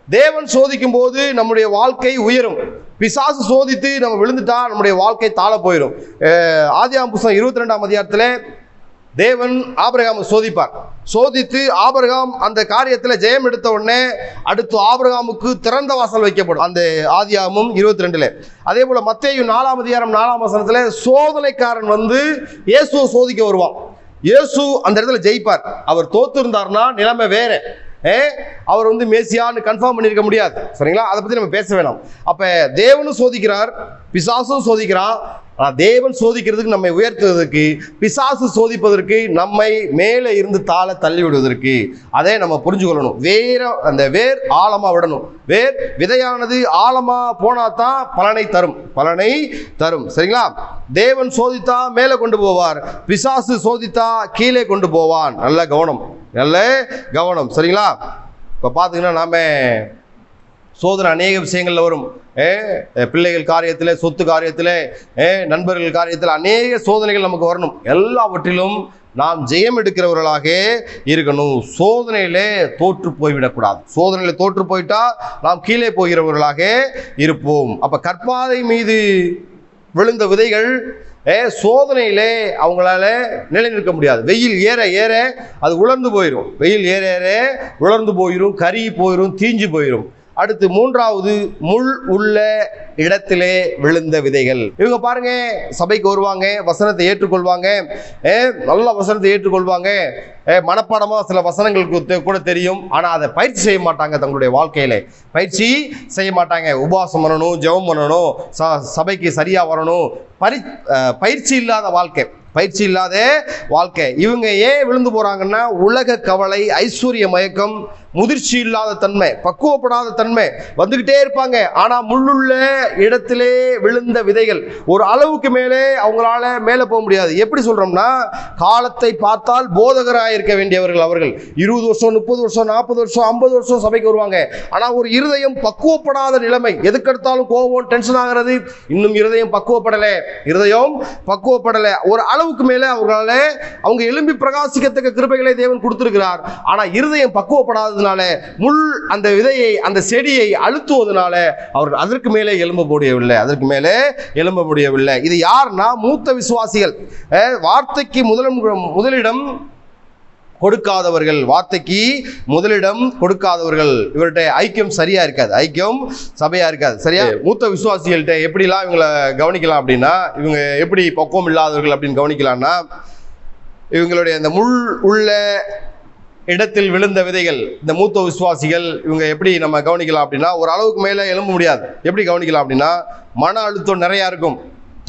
தேவன் சோதிக்கும் போது நம்முடைய வாழ்க்கை உயரும், பிசாசு சோதித்து நம்ம விழுந்துட்டா நம்முடைய வாழ்க்கை தாழ போயிடும். ஆதியாகமம் புத்தகம் 22ஆம் அதிகாரத்தில் தேவன் ஆபிரகாமை சோதித்து ஆபிரகாம் அந்த காரியத்தில் ஜெயம் எடுத்த உடனே அடுத்து ஆபிரகாமுக்கு திறந்த வாசல் வைக்கப்படும். அந்த ஆதியாகமம் 22. அதே போல மத்தேயு 4ஆம் அதிகாரம் 4ஆம் வசனத்தில் சோதனைக்காரன் வந்து இயேசுவை சோதிக்க வருவான். இயேசு அந்த இடத்துல ஜெயிப்பார். அவர் தோத்து இருந்தார்னா நிலைமை வேற. அவர் வந்து மேசியான்னு கன்ஃபார்ம் பண்ணியிருக்க முடியாது. சரிங்களா? அதை பற்றி நம்ம பேச வேணாம். அப்போ தேவனும் சோதிக்கிறார், பிசாசும் சோதிக்கிறான். ஆனால் தேவன் சோதிக்கிறதுக்கு நம்மை உயர்த்துவதற்கு, பிசாசு சோதிப்பதற்கு நம்மை மேலே இருந்து தாழ தள்ளி விடுவதற்கு, அதை நம்ம புரிஞ்சு கொள்ளணும். அந்த வேர் ஆழமாக விடணும். வேர் விதையானது ஆழமாக போனால் தான் பலனை தரும். சரிங்களா? தேவன் சோதித்தா மேலே கொண்டு போவார், பிசாசு சோதித்தா கீழே கொண்டு போவான். நல்ல கவனம். சரிங்களா? இப்போ பார்த்தீங்கன்னா நாம சோதனை அநேக விஷயங்கள்ல வரும். பிள்ளைகள் காரியத்தில், சொத்து காரியத்தில், நண்பர்கள் காரியத்தில் அநேக சோதனைகள் நமக்கு வரணும். எல்லாவற்றிலும் நாம் ஜெயம் எடுக்கிறவர்களாக இருக்கணும். சோதனையிலே தோற்று போய்விடக்கூடாது. சோதனையில தோற்று போயிட்டா நாம் கீழே போகிறவர்களாக இருப்போம். அப்ப கற்பாதை மீது விழுந்த விதைகள் சோதனையிலே அவங்களால நிலைநிற்க முடியாது. வெயில் ஏற அது உலர்ந்து போயிடும், கருகி போயிடும், தீஞ்சு போயிடும். அடுத்து மூன்றாவது, முள் உள்ள இடத்திலே விழுந்த விதைகள். இவங்க பாருங்க, சபைக்கு வருவாங்க, வசனத்தை ஏற்றுக்கொள்வாங்க, நல்ல வசனத்தை ஏற்றுக்கொள்வாங்க, மனப்பாடமா சில வசனங்களுக்கு கூட தெரியும். ஆனா அதை பயிற்சி செய்ய மாட்டாங்க. தங்களுடைய வாழ்க்கையில பயிற்சி செய்ய மாட்டாங்க. உபவாசம் பண்ணணும், ஜெபம் பண்ணணும், சபைக்கு சரியா வரணும். பயிற்சி இல்லாத வாழ்க்கை. இவங்க ஏன் விழுந்து போறாங்கன்னா, உலக கவலை, ஐஸ்வர்ய மயக்கம், முதிர்ச்சி இல்லாத தன்மை, பக்குவப்படாத தன்மை வந்துகிட்டே இருப்பாங்க. ஆனா முள்ளுள்ள இடத்திலே விழுந்த விதைகள், ஒரு அளவுக்கு மேலே அவங்களால மேலே போக முடியாது. எப்படி சொல்றோம்னா, காலத்தை பார்த்தால் போதகராக இருக்க வேண்டியவர்கள் அவர்கள். 20 வருஷம், 30 வருஷம், 40 வருஷம், 50 வருஷம் சபைக்கு வருவாங்க. ஆனா ஒரு இருதயம் பக்குவப்படாத நிலைமை, எதுக்கெடுத்தாலும் கோபம், டென்ஷன் ஆகிறது. இன்னும் இருதயம் பக்குவப்படல. ஒரு அளவுக்கு மேலே அவர்களால அவங்க எழும்பி பிரகாசிக்கத்தக்க கிருபைகளை தேவன் கொடுத்திருக்கிறார். ஆனா இருதயம் பக்குவப்படாததுனால, முள் அந்த விதையை, அந்த செடியை அழுத்துவதனால அவர்கள் அதற்கு மேலே எழும்ப முடியவில்லை. இது யாருன்னா, மூத்த விசுவாசிகள். வார்த்தைக்கு முதலிடம் கொடுக்காதவர்கள், இவர்கிட்ட ஐக்கியம் சரியா இருக்காது, ஐக்கியம் சபையா இருக்காது. சரியா? மூத்த விசுவாசிகள்கிட்ட எப்படிலாம் இவங்களை கவனிக்கலாம் அப்படின்னா, இவங்க எப்படி பக்குவம் இல்லாதவர்கள் அப்படின்னு கவனிக்கலாம்னா, இவங்களுடைய இந்த முள் உள்ள இடத்தில் விழுந்த விதைகள், இந்த மூத்த விசுவாசிகள் இவங்க எப்படி நம்ம கவனிக்கலாம் அப்படின்னா, ஒரு அளவுக்கு மேலே எழும்ப முடியாது. எப்படி கவனிக்கலாம் அப்படின்னா, மன அழுத்தம் நிறையா இருக்கும்,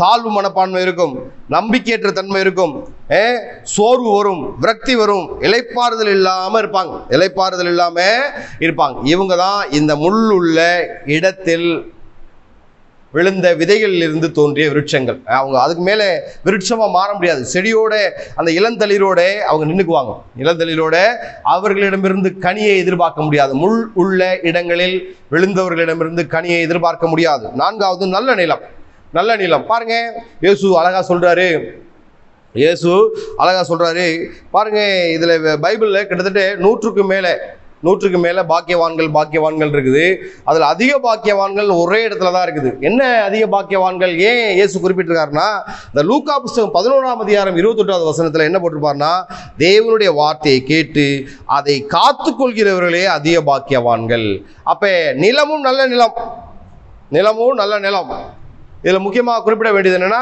தாழ்வு மனப்பான்மை இருக்கும், நம்பிக்கையற்ற தன்மை இருக்கும், சோர்வு வரும், விரக்தி வரும், இளைப்பாறுதல் இல்லாம இருப்பாங்க. இவங்க தான் இந்த முள்ளுள்ள இடத்தில் விழுந்த விதைகளில் இருந்து தோன்றிய விருட்சங்கள். அவங்க அதுக்கு மேலே விருட்சமா மாற முடியாது. செடியோட அந்த இளந்தளிரோட அவங்க நின்றுக்குவாங்க. இளந்தளிரோட அவர்களிடமிருந்து கனியை எதிர்பார்க்க முடியாது. முள் உள்ள இடங்களில் விழுந்தவர்களிடமிருந்து கனியை எதிர்பார்க்க முடியாது. 4வது நல்ல நிலம். பாருங்க, இயேசு அழகா சொல்றாரு. பாருங்க, இதுல பைபிள்ல கிட்டத்தட்ட 100க்கு மேல பாக்கியவான்கள் இருக்குது. அதுல அதிக பாக்கியவான்கள் ஒரே இடத்துல தான் இருக்குது. என்ன அதிக பாக்கியவான்கள் ஏன் இயேசு குறிப்பிட்டிருக்காருன்னா, இந்த லூக்கா புஸ்தகம் 11ஆம் அதிகாரம் 28வது வசனத்துல என்ன போட்டிருப்பாருன்னா, தேவனுடைய வார்த்தையை கேட்டு அதை காத்து கொள்கிறவர்களே அதிக பாக்கியவான்கள். அப்ப நிலமும் நல்ல நிலம். இதுல முக்கியமாக குறிப்பிட வேண்டியது என்னன்னா,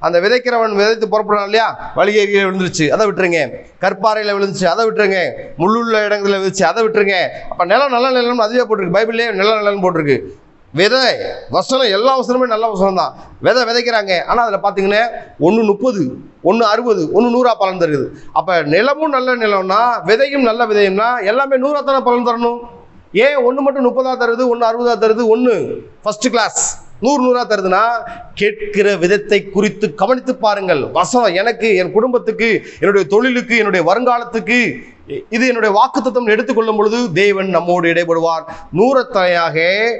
அந்த விதைக்கிறவன் விதைத்து புறப்படுறான் இல்லையா, வழியருகே விழுந்துருச்சு, அதை விட்டுருங்க. கற்பாறையில விழுந்துச்சு, அதை விட்டுருங்க. முள்ளுள்ள இடங்களில் விழுந்துச்சு, அதை விட்டுருங்க. அப்ப நிலம் நல்ல நிலம் அதுவே போட்டிருக்கு, பைபிள்லேயே நிலம் போட்டிருக்கு. விதை வசனம், எல்லா வசனமுமே நல்ல வசனம் தான். விதைக்கிறாங்க. ஆனா அதுல பாத்தீங்கன்னா 1 30, 1 60, 1 100 பலன் தருது. அப்ப நிலமும் நல்ல நிலம்னா, விதையும் நல்ல விதையும்னா எல்லாமே 100 தானே பலன் தரணும். ஏன் 1 மட்டும் 30 தருது, 1 60 தருது, 1 ஃபர்ஸ்ட் கிளாஸ் 100 தருதுன்னா, கேட்கிற விதத்தை குறித்து கவனித்து பாருங்கள். வசனம் எனக்கு, என் குடும்பத்துக்கு, என்னுடைய தொழிலுக்கு, என்னுடைய வருங்காலத்துக்கு, இது என்னுடைய வாக்குத்தத்தம் எடுத்துக்கொள்ளும் பொழுது தேவன் நம்மோடு இடைபடுவார். 100 தலையாக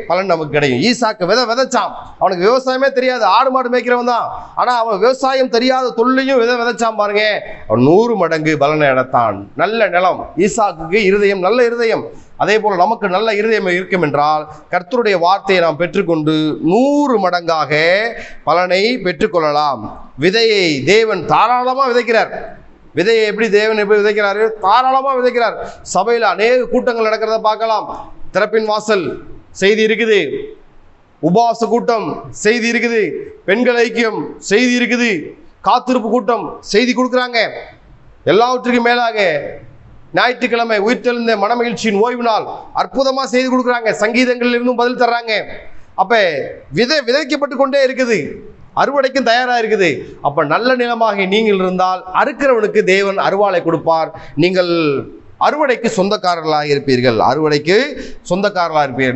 பலன் நமக்கு கிடைக்கும். ஈசாக்கு விதைச்சான். அவனுக்கு விவசாயமே தெரியாது, ஆடு மாடு மேய்க்கிறவன் தான். ஆனா அவன் விவசாயம் தெரியாத தொழிலையும் விதைச்சான். பாருங்க, அவன் 100 மடங்கு பலனை அடைத்தான். நல்ல நிலம். ஈசாக்குக்கு இருதயம், நல்ல இருதயம். அதே போல நமக்கு நல்ல இருதயம் இருக்கும் என்றால், கர்த்தருடைய வார்த்தையை நாம் பெற்றுக்கொண்டு 100 மடங்காக பலனை பெற்றுக்கொள்ளலாம். விதையை தேவன் தாராளமா விதைக்கிறார். விதையை எப்படி தேவன் எப்படி விதைக்கிறாரு? தாராளமா விதைக்கிறார். சபையில் அநேக கூட்டங்கள் நடக்கிறத பார்க்கலாம். திறப்பின் வாசல் செய்தி இருக்குது, உபவாச கூட்டம் செய்தி இருக்குது, பெண்கள் ஐக்கியம் செய்தி இருக்குது, காத்திருப்பு கூட்டம் செய்தி கொடுக்குறாங்க. எல்லாவற்றுக்கும் மேலாக ஞாயிற்றுக்கிழமை உயிர்த்தெழுந்த மனமகிழ்ச்சியின் ஓய்வு நாள் அற்புதமா செய்து கொடுக்குறாங்க. சங்கீதங்களில் இருந்தும் பதில் தர்றாங்க. அப்ப விதைக்கப்பட்டு கொண்டே இருக்குது, அறுவடைக்கும் தயாரா இருக்குது. அப்ப நல்ல நிலமாக நீங்கள் இருந்தால் அறுக்கிறவனுக்கு தேவன் அறுவாளை கொடுப்பார். நீங்கள் அறுவடைக்கு சொந்தக்காரர்களாக இருப்பீர்கள்.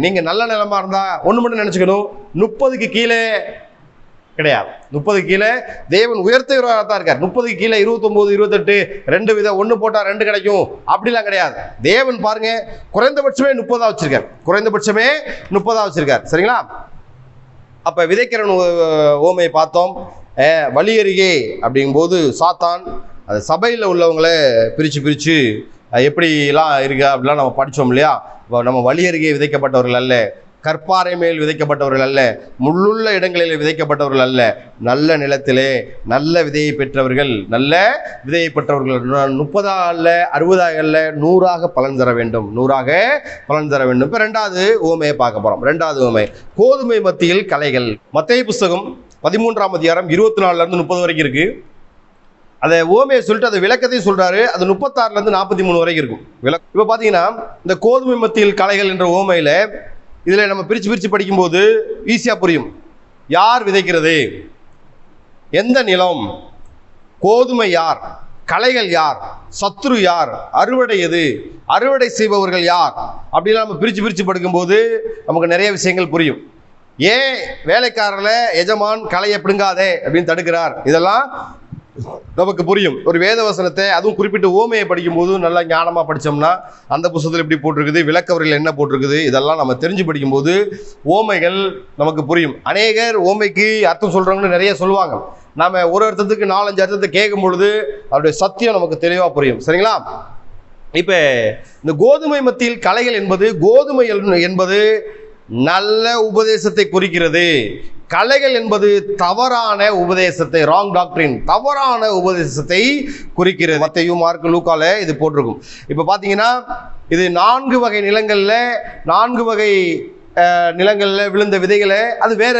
நீங்க நல்ல நிலமா இருந்தா ஒண்ணு மட்டும் நினைச்சுக்கணும், 30க்கு கீழே கிடையாது. 30 கீழே தேவன் உயர்த்துகிறவராக தான் இருக்கார். 30 கீழே 29, 28 2 விதம், 1 போட்டா 2 கிடைக்கும் அப்படிலாம் கிடையாது. தேவன் பாருங்க, குறைந்தபட்சமே 30 வச்சிருக்கார். சரிங்களா? அப்ப விதைக்கிறவன் ஓமையை பார்த்தோம். வழியருகே அப்படிங்கும்போது சாத்தான் அது சபையில் உள்ளவங்களே பிரிச்சு எப்படிலாம் இருக்கு அப்படிலாம் நம்ம படித்தோம் இல்லையா? நம்ம வழியருகே விதைக்கப்பட்டவர்கள் அல்ல, கற்பாறை மேல் விதைக்கப்பட்டவர்கள் அல்ல, முள்ளுள்ள இடங்களில் விதைக்கப்பட்டவர்கள் அல்ல, நல்ல நிலத்திலே நல்ல விதையை பெற்றவர்கள். 30 அல்ல, 60 அல்ல, 100 பலன் தர வேண்டும். இப்போ 2வது உவமையை பார்க்க போறோம். 2வது உவமை, கோதுமை மத்தியில் களைகள். மத்தேயு புஸ்தகம் 13ஆம் அதிகாரம் 24 30 வரைக்கும் இருக்கு. அதை உவமையை சொல்லிட்டு அதை விளக்கத்தையும் சொல்றாரு. அது 36 43 வரைக்கும் இருக்கும். இப்ப பாத்தீங்கன்னா, இந்த கோதுமை மத்தியில் களைகள் என்ற உவமையில இதில் நம்ம பிரித்து படிக்கும்போது ஈஸியாக புரியும். யார் விதைக்கிறது, எந்த நிலம், கோதுமை யார், களைகள் யார், சத்துரு யார், அறுவடை எது, அறுவடை செய்பவர்கள் யார் அப்படிலாம் நம்ம பிரித்து படிக்கும்போது நமக்கு நிறைய விஷயங்கள் புரியும். ஏன் வேலைக்காரர்ல எஜமான் களையை பிடுங்காதே அப்படின்னு தடுக்கிறார், இதெல்லாம் நமக்கு புரியும். ஒரு வேத வசனத்தை அதுவும் குறிப்பிட்ட ஓமையை படிக்கும்போது நல்லா ஞானமாக படித்தோம்னா அந்த புத்தகத்தில் எப்படி போட்டிருக்குது, விளக்கவரையில் என்ன போட்டிருக்குது, இதெல்லாம் நம்ம தெரிஞ்சு படிக்கும்போது ஓமைகள் நமக்கு புரியும். அநேகர் ஓமைக்கு அர்த்தம் சொல்கிறவங்கன்னு நிறைய சொல்லுவாங்க. நாம் ஒரு அர்த்தத்துக்கு 4-5 அர்த்தத்தை கேட்கும் பொழுது அவருடைய சத்தியம் நமக்கு தெளிவாக புரியும். சரிங்களா? இப்போ இந்த கோதுமை மத்தியில் களைகள் என்பது, கோதுமை என்பது நல்ல உபதேசத்தை குறிக்கிறது. களைகள் என்பது தவறான உபதேசத்தை, ராங் டாக்டரின், தவறான உபதேசத்தை குறிக்கிறது. மத்தேயு, மார்க்கு, லூக்கால இது போட்டிருக்கும். இப்போ பார்த்தீங்கன்னா இது 4 வகை நிலங்களில் 4 வகை நிலங்களில் விழுந்த விதைகளை, அது வேற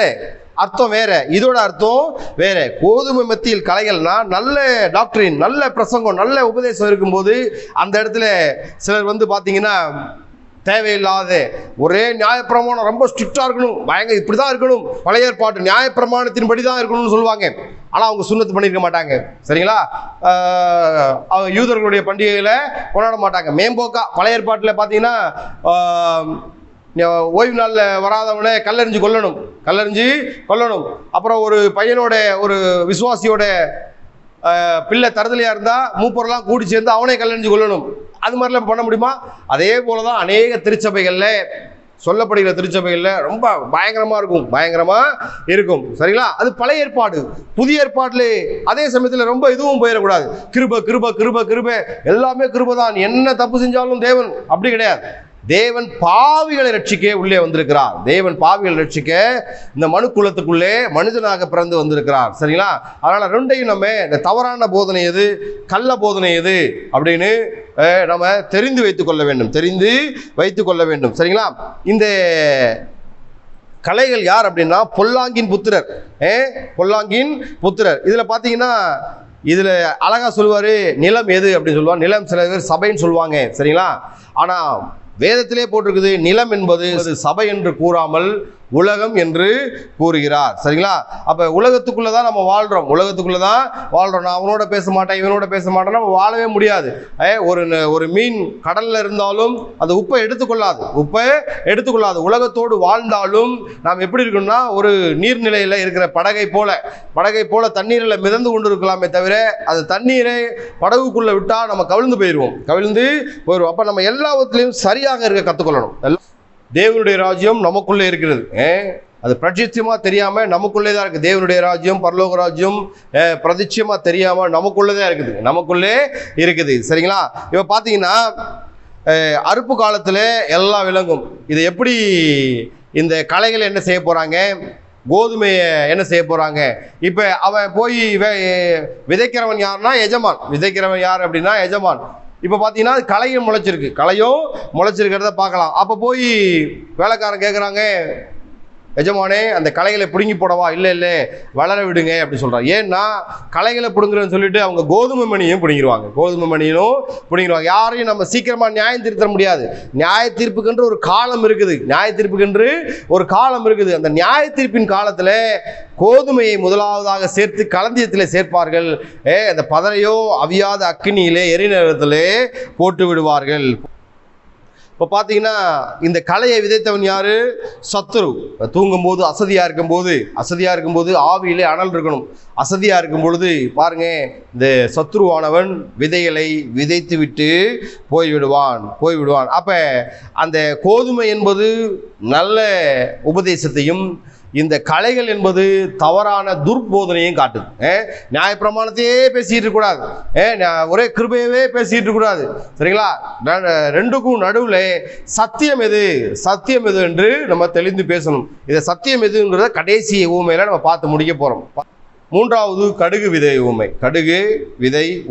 அர்த்தம், வேற இதோட அர்த்தம் வேற. கோதுமை மத்தியில் களைகள்னா நல்ல டாக்டரின், நல்ல பிரசங்கம், நல்ல உபதேசம் இருக்கும்போது அந்த இடத்துல சிலர் வந்து பார்த்தீங்கன்னா தேவையில்லாத ஒரே நியாயப்பிரமாணம் ரொம்ப ஸ்ட்ரிக்டாக இருக்கணும், பயங்கர இப்படி தான் இருக்கணும், பழைய ஏற்பாட்டு நியாயப்பிரமாணத்தின்படி தான் இருக்கணும்னு சொல்லுவாங்க. ஆனால் அவங்க சுன்னத்து பண்ணியிருக்க மாட்டாங்க. சரிங்களா? அவங்க யூதர்களுடைய பண்டிகைகளை கொண்டாட மாட்டாங்க. மேம்போக்கா பழைய ஏற்பாட்டில் பார்த்தீங்கன்னா ஓய்வு நாளில் வராதவனை கல்லறிஞ்சு கொல்லணும். அப்புறம் ஒரு பையனோட, ஒரு விசுவாசியோட பிள்ளை தருதலையாக இருந்தால் மூப்பரெல்லாம் கூடி சேர்ந்து அவனே கல்லறிஞ்சு கொள்ளணும். அது மாதிரிலாம் பண்ண முடியுமா? அதே போல தான் அநேக திருச்சபைகளில் சொல்லப்படுகிற திருச்சபைகளில் ரொம்ப பயங்கரமாக இருக்கும். சரிங்களா? அது பழைய ஏற்பாடு. புதிய ஏற்பாட்டில் அதே சமயத்தில் ரொம்ப இதுவும் போயிடக்கூடாது. கிருபை எல்லாமே கிருபை தான், என்ன தப்பு செஞ்சாலும் தேவன் அப்படி கிடையாது. தேவன் பாவிகளை ரட்சிக்க உள்ளே வந்திருக்கிறார். தேவன் பாவிகளை ரட்சிக்க இந்த மனு குலத்துக்குள்ளே மனிதனாக பிறந்து வந்திருக்கிறார். சரிங்களா? அதனால ரெண்டையும் நம்ம இந்த தவறான போதனை எது, கள்ள போதனை எது அப்படின்னு நம்ம தெரிந்து வைத்துக் கொள்ள வேண்டும். சரிங்களா? இந்த களைகள் யார் அப்படின்னா பொல்லாங்கின் புத்திரர். இதுல பாத்தீங்கன்னா இதுல அழகா சொல்லுவாரு, நிலம் எது அப்படின்னு சொல்லுவாங்க. நிலம் சில பேர் சபைன்னு சொல்லுவாங்க. சரிங்களா? ஆனா வேதத்திலே போட்டிருக்குது, நிலம் என்பது சபை என்று கூறாமல் உலகம் என்று கூறுகிறார். சரிங்களா? அப்ப உலகத்துக்குள்ளதான் நம்ம வாழ்றோம். நான் அவனோட பேச மாட்டேன், இவனோட பேச மாட்டேன், நம்ம வாழவே முடியாது. ஒரு மீன் கடல்ல இருந்தாலும் அந்த உப்பை எடுத்துக்கொள்ளாது. உலகத்தோடு வாழ்ந்தாலும் நாம் எப்படி இருக்கணும்னா ஒரு நீர்நிலையில இருக்கிற படகை போல தண்ணீரில் மிதந்து கொண்டு இருக்கலாமே தவிர அது தண்ணீரை படகுக்குள்ள விட்டா நம்ம கவிழ்ந்து போயிடுவோம். அப்ப நம்ம எல்லாவற்றிலையும் சரியாக இருக்க கத்துக்கொள்ளணும். தேவனுடைய ராஜ்யம் நமக்குள்ளே இருக்கிறது. அது பிரதிஷ்யமா தெரியாம நமக்குள்ளே தான் இருக்குது. தேவனுடைய ராஜ்யம், பரலோக ராஜ்யம் பிரதிஷ்யமா தெரியாம நமக்குள்ளே இருக்குது. சரிங்களா? இப்ப பாத்தீங்கன்னா அறுப்பு காலத்துல எல்லாம் விளங்கும். இது எப்படி இந்த களைகளை என்ன செய்ய போறாங்க, கோதுமையை என்ன செய்ய போறாங்க. இப்ப அவன் போய் விதைக்கிறவன் யாருன்னா எஜமான். விதைக்கிறவன் யார் அப்படின்னா எஜமான். இப்போ பார்த்தீங்கன்னா களையும் முளைச்சிருக்கிறத பார்க்கலாம். அப்போ போய் வேலைக்காரன் கேட்குறாங்க, எஜமானே அந்த களைகளை பிடுங்கி போடவா? இல்லை வளர விடுங்க அப்படி சொல்கிறாங்க. ஏன்னா களைகளை பிடுங்குறேன்னு சொல்லிட்டு அவங்க கோதுமை மணியும் பிடுங்கிடுவாங்க. யாரையும் நம்ம சீக்கிரமாக நியாயம் தீர்த்த முடியாது. நியாய தீர்ப்புக்கென்று ஒரு காலம் இருக்குது. அந்த நியாய தீர்ப்பின் காலத்தில் கோதுமையை முதலாவதாக சேர்த்து களஞ்சியத்தில் சேர்ப்பார்கள். அந்த பதரையோ அவியாத அக்கினியிலே எரிநேரத்திலே போட்டு விடுவார்கள். இப்போ பார்த்தீங்கன்னா இந்த களையை விதைத்தவன் யாரு? சத்துரு. தூங்கும்போது அசதியாக இருக்கும்போது ஆவியிலே அனல் இருக்கணும். அசதியாக இருக்கும் பொழுது பாருங்க, இந்த சத்துருவானவன் விதைகளை விதைத்து விட்டு போய்விடுவான். அப்போ அந்த கோதுமை என்பது நல்ல உபதேசத்தையும், இந்த களைகள் என்பது தவறான துர்போதனையும் காட்டுது. நியாயப்பிரமாணத்தையே பேசிட்டு இருக்கக்கூடாது, ஒரே கிருபையவே பேசிட்டு இருக்கக்கூடாது. சரிங்களா? ரெண்டுக்கும் நடுவில் சத்தியம் எது என்று நம்ம தெளிந்து பேசணும். இதை சத்தியம் எதுங்கிறத கடைசி ஊமையில நம்ம பார்த்து முடிக்க போறோம். 3வது கடுகு விதை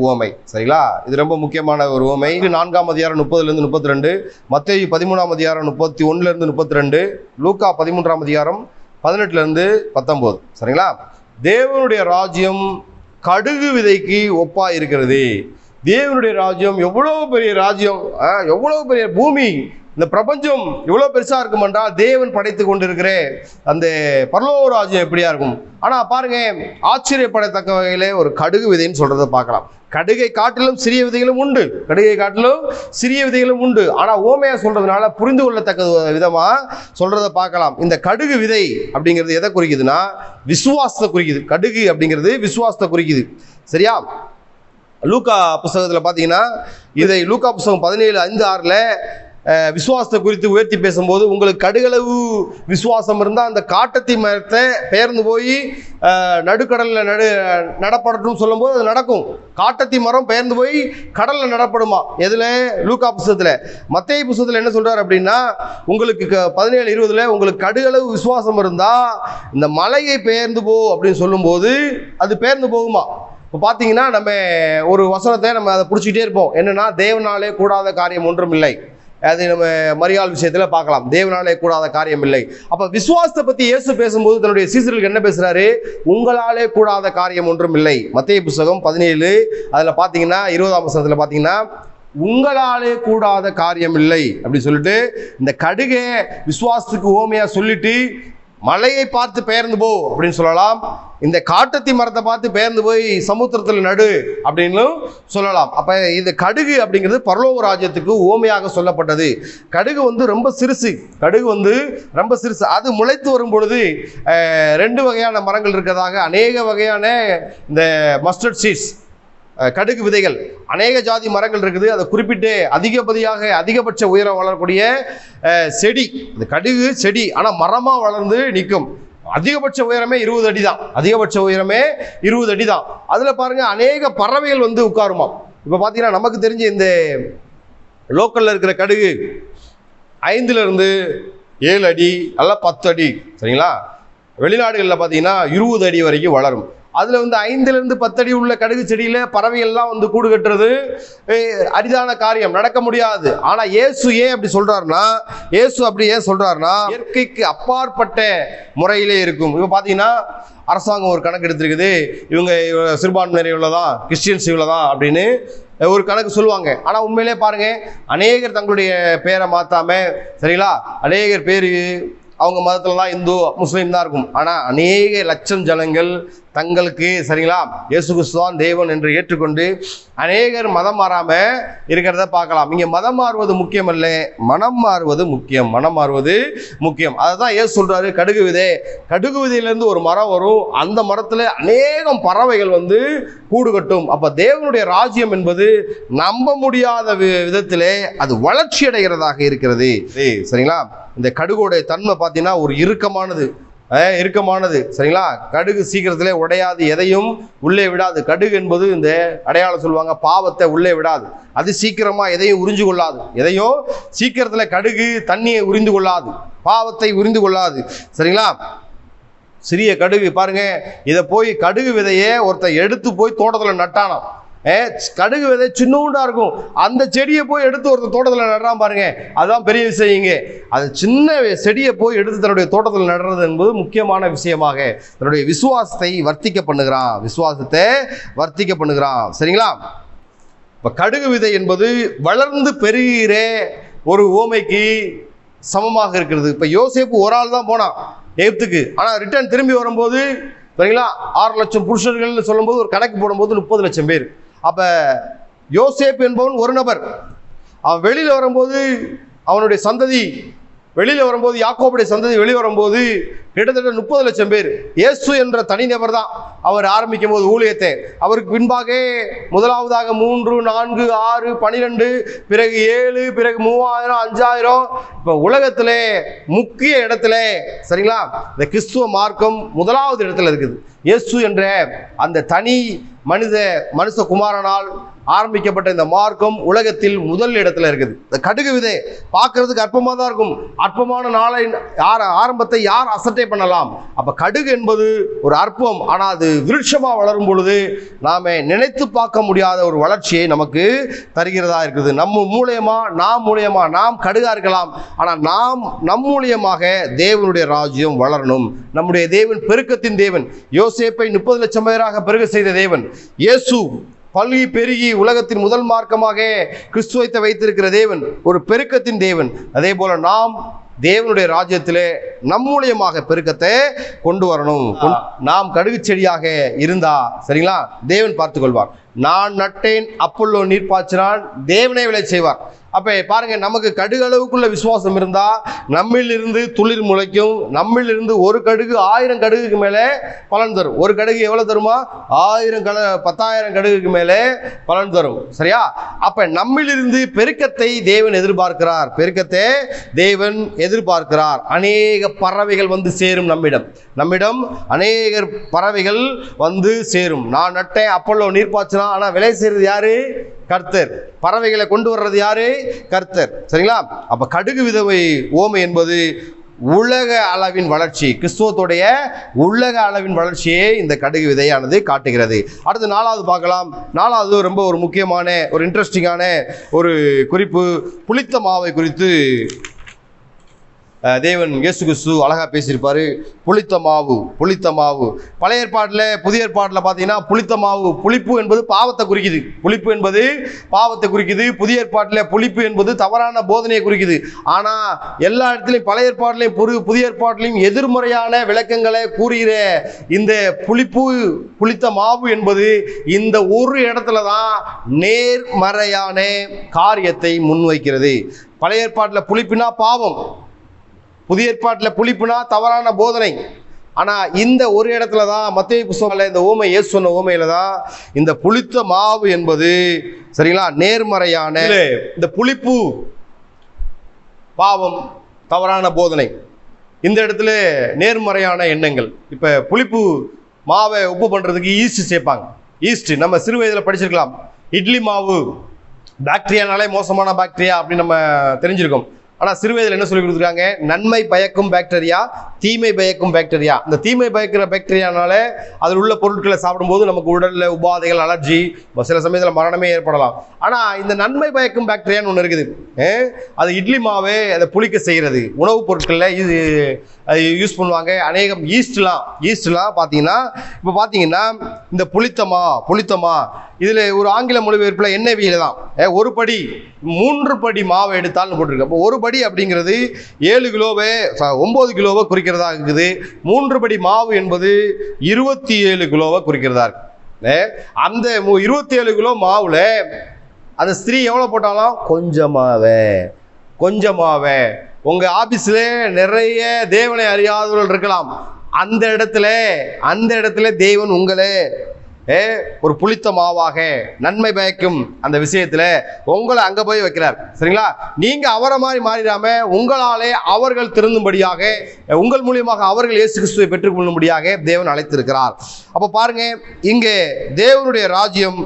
ஊமை. சரிங்களா? இது ரொம்ப முக்கியமான ஒரு ஊமை. 4ஆம் அதிகாரம் 30 32, மத்தேயு 13ஆம் அதிகாரம் 31 32, லூக்கா 13ஆம் அதிகாரம் 18 19. சரிங்களா? தேவனுடைய ராஜ்யம் கடுகு விதைக்கு ஒப்பா இருக்கிறது. தேவனுடைய ராஜ்யம் எவ்வளவு பெரிய ராஜ்யம், எவ்வளவு பெரிய பூமி, இந்த பிரபஞ்சம் இவ்வளோ பெருசா இருக்கும் என்றால் தேவன் படைத்து கொண்டிருக்கிற அந்த பரலோக ராஜ்யம் எப்படியா இருக்கும்? ஆனா பாருங்க, ஆச்சரியப்படத்தக்க வகையிலே ஒரு கடுகு விதைன்னு சொல்றதை பார்க்கலாம். கடுகை காட்டிலும் சிறிய விதைகளும் உண்டு, கடுகை காட்டிலும் சிறிய விதைகளும் உண்டு. ஆனா ஓமையா சொல்றதுனால புரிந்து கொள்ளத்தக்க விதமா சொல்றதை பார்க்கலாம். இந்த கடுகு விதை அப்படிங்கிறது எதை குறிக்குதுன்னா விசுவாசத்தை குறிக்குது. கடுகு அப்படிங்கிறது விசுவாசத்தை குறிக்குது. சரியா? லூக்கா புஸ்தகத்தில் பார்த்தீங்கன்னா இதை லூக்கா புஸ்தகம் 17:5-6 விசுவாசத்தை குறித்து உயர்த்தி பேசும்போது, உங்களுக்கு கடுகளவு விசுவாசம் இருந்தால் அந்த காட்டத்தி மரத்தை பெயர்ந்து போய் நடுக்கடலில் நடப்படட்டும் சொல்லும்போது அது நடக்கும். காட்டத்தி மரம் பெயர்ந்து போய் கடலில் நடப்படுமா? எதில்? லூக்கா புஸ்தகத்தில். மத்தேயு புஸ்தகத்தில் என்ன சொல்கிறார் அப்படின்னா, உங்களுக்கு 17:20 உங்களுக்கு கடுகளவு விசுவாசம் இருந்தால் இந்த மலையை பெயர்ந்து போ அப்படின்னு சொல்லும்போது அது பெயர்ந்து போகுமா? இப்போ பார்த்தீங்கன்னா நம்ம ஒரு வசனத்தை நம்ம அதை பிடிச்சிக்கிட்டே இருப்போம். என்னென்னா, தேவனாலே கூடாத காரியம் ஒன்றும் இல்லை. அது நம்ம மரியாள் விஷயத்தில் பார்க்கலாம். தேவனாலே கூடாத காரியம் இல்லை. அப்போ விசுவாசத்தை பற்றி இயேசு பேசும்போது தன்னுடைய சீசர்களுக்கு என்ன பேசுகிறாரு? உங்களாலே கூடாத காரியம் ஒன்றும் இல்லை. மத்தேயு புஸ்தகம் 17 அதில் பார்த்தீங்கன்னா 20ஆம் வசனத்தில் பார்த்தீங்கன்னா உங்களாலே கூடாத காரியம் இல்லை அப்படி சொல்லிட்டு இந்த கடுகை விசுவாசத்துக்கு ஓமையா சொல்லிட்டு மலையை பார்த்து பெயர்ந்து போ அப்படின்னு சொல்லலாம். இந்த காட்டத்தி மரத்தை பார்த்து பெயர்ந்து போய் சமுத்திரத்தில் நடு அப்படின்னு சொல்லலாம். அப்போ இந்த கடுகு அப்படிங்கிறது பரலோக ராஜ்யத்துக்கு ஓமையாக சொல்லப்பட்டது. கடுகு ரொம்ப சிறுசு. கடுகு ரொம்ப சிறுசு. அது முளைத்து வரும் பொழுது 2 வகையான மரங்கள் இருக்கிறதாக, அநேக வகையான இந்த மஸ்டர்ட் சீட்ஸ் கடுகு விதைகள், அநேக ஜாதி மரங்கள் இருக்குது. அதை குறிப்பிட்டு அதிகபட்ச உயரம் வளரக்கூடிய செடி இந்த கடுகு செடி. ஆனால் மரமாக வளர்ந்து நிற்கும். அதிகபட்ச உயரமே 20 அடி தான். அதிகபட்ச உயரமே 20 அடி தான். அதில் பாருங்க, அநேக பறவைகள் உட்காருமா. இப்போ பார்த்தீங்கன்னா நமக்கு தெரிஞ்ச இந்த லோக்கலில் இருக்கிற கடுகு 5 to 7 அடி அல்ல 10 அடி. சரிங்களா? வெளிநாடுகளில் பார்த்தீங்கன்னா 20 அடி வரைக்கும் வளரும். அதில் 5 to 10 அடி உள்ள கடுகு செடியில் பறவைகள்லாம் கூடு கட்டுறது அரிதான காரியம், நடக்க முடியாது. ஆனால் இயேசு ஏன் அப்படி சொல்றாருன்னா, இயற்கைக்கு அப்பாற்பட்ட முறையிலே இருக்கும். இப்போ பார்த்தீங்கன்னா அரசாங்கம் ஒரு கணக்கு எடுத்திருக்குது. இவங்க சிறுபான்மையினர் இவ்வளோதான், கிறிஸ்டியன்ஸ் இவ்வளோதான் அப்படின்னு ஒரு கணக்கு சொல்லுவாங்க. ஆனால் உண்மையிலே பாருங்க, அநேகர் தங்களுடைய பேரை மாற்றாம, சரிங்களா, அநேகர் பேர் அவங்க மதத்துலலாம் இந்து முஸ்லீம் தான் இருக்கும். ஆனால் அநேக லட்சம் ஜனங்கள் தங்களுக்கு, சரிங்களா, இயேசு கிறிஸ்து தான் தேவன் என்று ஏற்றுக்கொண்டு அநேகர் மதம் மாறாமல் இருக்கிறத பார்க்கலாம். இங்கே மதம் மாறுவது முக்கியம் அல்ல, மனம் மாறுவது முக்கியம். மனம் மாறுவது முக்கியம். அதை தான் இயேசு சொல்கிறாரு, கடுகு விதையிலேருந்து ஒரு மரம் வரும். அந்த மரத்தில் அநேகம் பறவைகள் கூடு கட்டும். அப்போ தேவனுடைய ராஜ்யம் என்பது நம்ப முடியாத விதத்திலே அது வளர்ச்சி அடைகிறதாக இருக்கிறது. சரிங்களா? இந்த கடுகோடைய தன்மை பார்த்தீங்கன்னா ஒரு இறுக்கமானது. சரிங்களா? கடுகு சீக்கிரத்திலே உடையாது, எதையும் உள்ளே விடாது. கடுகு என்பது இந்த அடையாளம் சொல்லுவாங்க, பாவத்தை உள்ளே விடாது. அது சீக்கிரமா எதையும் உறிஞ்சு கொள்ளாது. எதையும் சீக்கிரத்தில் கடுகு தண்ணியை உறிந்து கொள்ளாது, பாவத்தை உறிந்து கொள்ளாது. சரிங்களா? சிறிய கடுகு பாருங்க, இதை போய் கடுகு விதையை ஒருத்தர் எடுத்து போய் தோட்டத்தில் நட்டானாம். கடுகு விதை சின்னூண்டா இருக்கும். அந்த செடியை போய் எடுத்து ஒருத்தர் தோட்டத்தில் நடுறான் பாருங்க, அதுதான் பெரிய விஷயம். இங்கே அது சின்ன செடியை போய் எடுத்து தன்னுடைய தோட்டத்தில் நடுறது என்பது முக்கியமான விஷயமாக தன்னுடைய விசுவாசத்தை வர்த்திக்க பண்ணுகிறான். சரிங்களா? இப்போ கடுகு விதை என்பது வளர்ந்து பெறுகிற ஒரு ஓமைக்கு சமமாக இருக்கிறது. இப்போ யோசேப்பு ஒரு ஆள் தான் போனான் எகிப்துக்கு. ஆனால் ரிட்டர்ன் திரும்பி வரும்போது, சரிங்களா, 6 லட்சம் புருஷர்கள் சொல்லும்போது ஒரு கணக்கு போடும்போது 30 லட்சம் பேர். அப்போ யோசேப்பு என்பவன் ஒரு நபர். அவன் வெளியில் வரும்போது அவனுடைய சந்ததி வெளியில் வரும்போது, யாக்கோபுடைய சந்ததி வெளியே வரும்போது கிட்டத்தட்ட 30 லட்சம் பேர். இயேசு என்ற தனிநபர் தான் அவர் ஆரம்பிக்கும் போது ஊழியத்தை. அவருக்கு பின்பாக முதலாவதாக 3, 4, 6, 12, பிறகு 7, பிறகு 3000, 5000. இப்போ உலகத்திலே முக்கிய இடத்துல, சரிங்களா, இந்த கிறிஸ்துவ மார்க்கம் முதலாவது இடத்துல இருக்குது. இயேசு என்ற அந்த தனி மனுஷ குமாரனால் ஆரம்பிக்கப்பட்ட இந்த மார்க்கம் உலகத்தில் முதல் இடத்துல இருக்குது. இந்த கடுகு விதை பார்க்கறதுக்கு அற்பமாக தான் இருக்கும். அற்பமான நாளை ஆரம்பத்தை யார் அசட்டை பண்ணலாம்? அப்ப கடுகு என்பது ஒரு அற்பம். ஆனால் அது விருட்சமாக வளரும் பொழுது நாம நினைத்து பார்க்க முடியாத ஒரு வளர்ச்சியை நமக்கு தருகிறதா இருக்குது. நாம் கடுகா இருக்கலாம், ஆனால் நம் மூலியமாக தேவனுடைய ராஜ்யம் வளரணும். நம்முடைய தேவன் பெருக்கத்தின் தேவன். யோசேப்பை 30 லட்சம் பேராக பெருக செய்த தேவன். இயேசு பல்கி பெருகி உலகத்தின் முதல் மார்க்கமாக கிறிஸ்துவத்தை வைத்திருக்கிற தேவன் ஒரு பெருக்கத்தின் தேவன். அதே போல நாம் தேவனுடைய ராஜ்யத்திலே நம் மூலியமாக பெருக்கத்தை கொண்டு வரணும். நாம் கடுகு செடியாக இருந்தா சரிங்களா, தேவன் பார்த்துக் கொள்வார். நான் நட்டேன், அப்பொல்லோ நீர் பாய்ச்சினான், தேவனே விளை செய்வார். அப்ப பாருங்க, நமக்கு கடுகு அளவுக்குள்ள விசுவாசம் இருந்தா நம்மிலிருந்து துளிர் முளைக்கும். நம்மிலிருந்து ஒரு கடுகு 1000 கடுகுக்கு மேலே பலன் தரும். ஒரு கடுகு எவ்வளவு தருமா? 10,000 கடுகுக்கு மேலே பலன் தரும். சரியா? அப்ப நம்மிலிருந்து பெருக்கத்தை தேவன் எதிர்பார்க்கிறார். பெருக்கத்தை தேவன் எதிர்பார்க்கிறார். அநேக பறவைகள் வந்து சேரும் நம்மிடம் அநேக பறவைகள் வந்து சேரும். நான் நட்டேன், அப்பொல்லோ நீர் பாய்ச்சினா, ஆனா விளை செய்யறது யாரு? கர்த்தர். பறவைகளை கொண்டு வர்றது யாரு? கர்த்தர். சரிங்களா? அப்ப கடுகு விதவை ஓமை என்பது உலக அளவின் வளர்ச்சி, கிறிஸ்துவத்துடைய உலக அளவின் வளர்ச்சியை இந்த கடுகு விதையானது காட்டுகிறது. அடுத்து 4வது பார்க்கலாம். 4வது ரொம்ப ஒரு முக்கியமான ஒரு இன்ட்ரெஸ்டிங்கான ஒரு குறிப்பு, புளித்த மாவை குறித்து தேவன் இயேசு கிறிஸ்து அழகா பேசியிருப்பாரு. புளித்த மாவு பழைய ஏற்பாட்டில் புதிய ஏற்பாட்டில் பார்த்தீங்கன்னா புளித்த மாவு, புளிப்பு என்பது பாவத்தை குறிக்குது. புளிப்பு என்பது பாவத்தை குறிக்குது. புதிய ஏற்பாட்டில் புளிப்பு என்பது தவறான போதனையை குறிக்குது. ஆனால் எல்லா இடத்துலையும் பழைய ஏற்பாட்டிலையும் புதிய ஏற்பாட்டிலையும் எதிர்மறையான விளக்கங்களை கூறுகிற இந்த புளித்த மாவு என்பது இந்த ஒரு இடத்துல தான் நேர்மறையான காரியத்தை முன்வைக்கிறது. பழைய ஏற்பாட்டில் புளிப்புனா பாவம், புதிய ஏற்பாட்டில் புளிப்புனா தவறான போதனை. ஆனா இந்த ஒரு இடத்துல தான் மத்தேயு புத்தகத்துல இந்த ஓமை, இயேசு சொன்ன ஓமையில தான் இந்த புளித்த மாவு என்பது சரிங்களா நேர்மறையான, இந்த புளிப்பு பாவம் தவறான போதனை, இந்த இடத்துல நேர்மறையான எண்ணங்கள். இப்ப புளிப்பு மாவை உப்பு பண்றதுக்கு ஈஸ்ட் சேர்ப்பாங்க. ஈஸ்ட் நம்ம சிறு வயதில் படிச்சிருக்கலாம். இட்லி மாவு பாக்டீரியானாலே மோசமான பாக்டீரியா அப்படின்னு நம்ம தெரிஞ்சிருக்கோம். ஆனால் சிறு வயதில் என்ன சொல்லி கொடுத்துருக்காங்க? நன்மை பயக்கும் பாக்டீரியா, தீமை பயக்கும் பாக்டீரியா. இந்த தீமை பயக்கிற பாக்டீரியானால அதில் உள்ள பொருட்களை சாப்பிடும்போது நமக்கு உடலில் உபாதைகள், அலர்ஜி, சில சமயத்தில் மரணமே ஏற்படலாம். ஆனால் இந்த நன்மை பயக்கும் பாக்டீரியான்னு ஒன்று இருக்குது. அது இட்லி மாவை அதை புளிக்க செய்கிறது. உணவுப் பொருட்களில் இது யூஸ் பண்ணுவாங்க. அநேகம் ஈஸ்ட்லாம் பார்த்தீங்கன்னா இப்போ பார்த்தீங்கன்னா இந்த புளித்தமா இதில் ஒரு ஆங்கில மொழிபெயர்ப்பில் NIV தான் 3 படி மாவை எடுத்தால்னு போட்டிருக்கு. அப்போ ஒரு படி அப்படிங்கிறது 7 கிலோவை 9 கிலோவை குறிக்கிறதா இருக்குது. 3 படி மாவு என்பது 27 கிலோவை குறிக்கிறதா இருக்கு. அந்த 27 கிலோ மாவுல அந்த ஸ்திரீ எவ்வளவு போட்டாலும் கொஞ்சமாவே. உங்க ஆபீஸ்ல நிறைய தேவனை அறியாதவர்கள் இருக்கலாம். அந்த இடத்துல தேவன் உங்களை ஒரு புளித்த மாவாக நன்மை பயக்கும் அந்த விஷயத்துல உங்களை அங்க போய் வைக்கிறார். சரிங்களா? நீங்க அவரை மாதிரி மாறிடாம உங்களாலே அவர்கள் திருந்தும்படியாக, உங்கள் மூலியமாக அவர்கள் இயேசு கிறிஸ்துவை பெற்றுக்கொள்ளும்படியாக தேவன் அழைத்திருக்கிறார். அப்ப பாருங்க, இங்கே தேவனுடைய ராஜ்யம்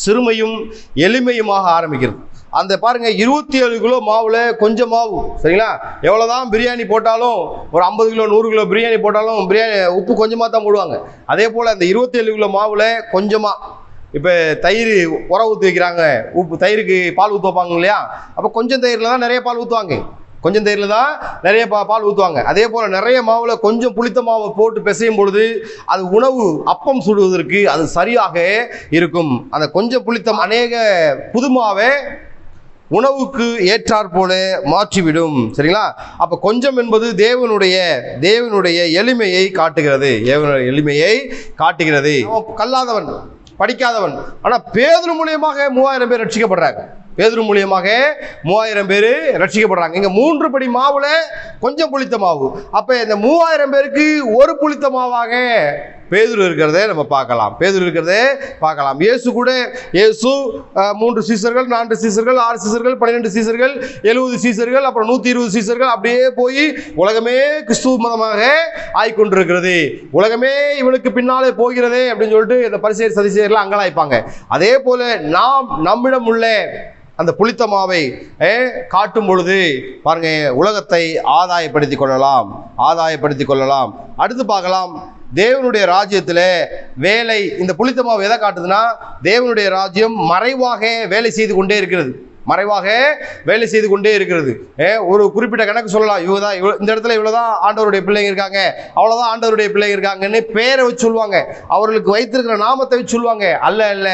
சிறுமையும் எளிமையுமாக ஆரம்பிக்கிறது. அந்த பாருங்க 27 கிலோ மாவுல கொஞ்சம் மாவு. சரிங்களா? எவ்வளவுதான் பிரியாணி போட்டாலும், ஒரு 50 கிலோ 100 கிலோ பிரியாணி போட்டாலும் பிரியாணி உப்பு கொஞ்சமா தான் போடுவாங்க. அதே போல அந்த 27 கிலோ மாவுல கொஞ்சமா, இப்ப தயிர் உர ஊற்றி வைக்கிறாங்க, தயிருக்கு பால் ஊற்றி வைப்பாங்க இல்லையா? அப்ப கொஞ்சம் தயிர்ல தான் நிறைய பால் ஊற்றுவாங்க. பால் ஊற்றுவாங்க. அதே போல நிறைய மாவுல கொஞ்சம் புளித்த மாவை போட்டு பிசையும் பொழுது அது உணவு அப்பம் சுடுவதற்கு அது சரியாக இருக்கும். அந்த கொஞ்சம் புளித்த அநேக புதுமாவே உணவுக்கு ஏற்றாற் போல மாற்றிவிடும். சரிங்களா? அப்ப கொஞ்சம் என்பது தேவனுடைய எளிமையை காட்டுகிறது. கல்லாதவன், படிக்காதவன், ஆனா பேதுரு மூலியமாக 3000 பேர் ரட்சிக்கப்படுறாங்க. இங்க 3 படி மாவுல கொஞ்சம் புளித்த மாவு. அப்ப இந்த 3000 பேருக்கு ஒரு புளித்த மாவாக பேதுரு இருக்கிறதே நம்ம பார்க்கலாம். இயேசு 3 சீசர்கள், 4 சீசர்கள், 6 சீசர்கள், 12 சீசர்கள், 70 சீசர்கள், அப்புறம் 120 சீசர்கள், அப்படியே போய் உலகமே கிறிஸ்துவ மதமாக ஆய்கொண்டிருக்கிறது. உலகமே இவனுக்கு பின்னாலே போகிறதே அப்படின்னு சொல்லிட்டு இந்த பரிசேயர் சதிசேயர்கள் அங்கலாய்ப்பாங்க. அதே போல நம்மிடம் உள்ள அந்த புளித்த மாவை காட்டும் பொழுது பாருங்க, உலகத்தை ஆதாயப்படுத்திக் கொள்ளலாம். அடுத்து பார்க்கலாம், தேவனுடைய ராஜ்யத்தில் வேலை. இந்த புளித்த மாவு எதை காட்டுதுன்னா, தேவனுடைய ராஜ்யம் மறைவாக வேலை செய்து கொண்டே இருக்கிறது. மறைவாக வேலை செய்து கொண்டே இருக்கிறது. ஒரு குறிப்பிட்ட கணக்கு சொல்லலாம், இவ்வளோதான், இந்த இடத்துல இவ்வளோதான் ஆண்டவருடைய பிள்ளைங்க இருக்காங்க, அவ்வளோதான் ஆண்டவருடைய பிள்ளைங்க இருக்காங்கன்னு பேரை வச்சு சொல்லுவாங்க, அவர்களுக்கு வைத்திருக்கிற நாமத்தை வச்சு சொல்லுவாங்க. அல்ல அல்ல,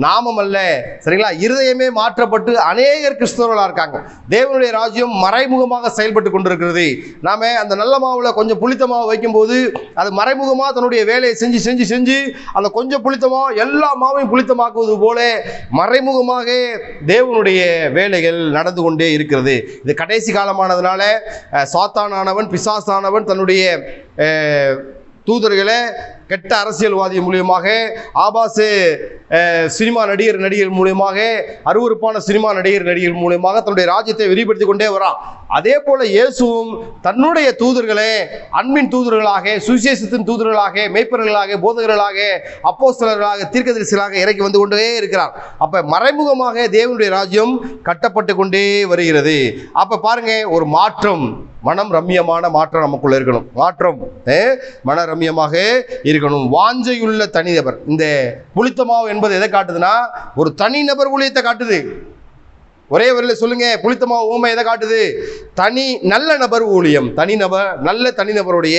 நாமம் அல்ல, சரிங்களா? இருதயமே மாற்றப்பட்டு அநேகர் கிறிஸ்தவர்களாக இருக்காங்க. தேவனுடைய ராஜ்யம் மறைமுகமாக செயல்பட்டு கொண்டிருக்கிறது. நாம அந்த நல்ல மாவுல கொஞ்சம் புளித்த மாவு வைக்கும்போது அது மறைமுகமாக தன்னுடைய வேலையை செஞ்சு செஞ்சு செஞ்சு அந்த கொஞ்சம் புளித்த மாவு எல்லா மாவையும் புளித்தமாக்குவது போல மறைமுகமாக தேவனுடைய வேலைகள் நடந்து கொண்டே இருக்கிறது. இது கடைசி காலமானதுனால சாத்தானானவன், பிசாசானவன் தன்னுடைய தூதர்களை கெட்ட அரசியல்வாதி மூலியமாக, ஆபாச சினிமா நடிகர் மூலியமாக, அருவருப்பான சினிமா நடிகர் மூலியமாக தன்னுடைய ராஜ்யத்தை விரிவுபடுத்தி கொண்டே வரான். அதே போல இயேசுவும் தன்னுடைய தூதர்களை அன்பின் தூதர்களாக, சுவிசேஷத்தின் தூதர்களாக, மேய்ப்பர்களாக, போதகர்களாக, அப்போஸ்தலர்களாக, தீர்க்கதரிசிகளாக இறக்கி வந்து கொண்டே இருக்கிறார். அப்ப மறைமுகமாக தேவனுடைய ராஜ்யம் கட்டப்பட்டு கொண்டே வருகிறது. அப்ப பாருங்க, ஒரு மாற்றம், மனம் ரம்யமான மாற்றம் நமக்குள்ள இருக்கணும். மாற்றம் மன ரம்யமாக இருக்கணும். வாஞ்சையுள்ள தனிநபர். இந்த புளித்தமாவு என்பது எதை காட்டுதுன்னா, ஒரு தனிநபர் ஊழியத்தை காட்டுது. ஒரே வரையில் சொல்லுங்க, புளித்தமாவு ஊமை எதை காட்டுது? நல்ல நபர் ஊழியம், தனிநபர், நல்ல தனிநபருடைய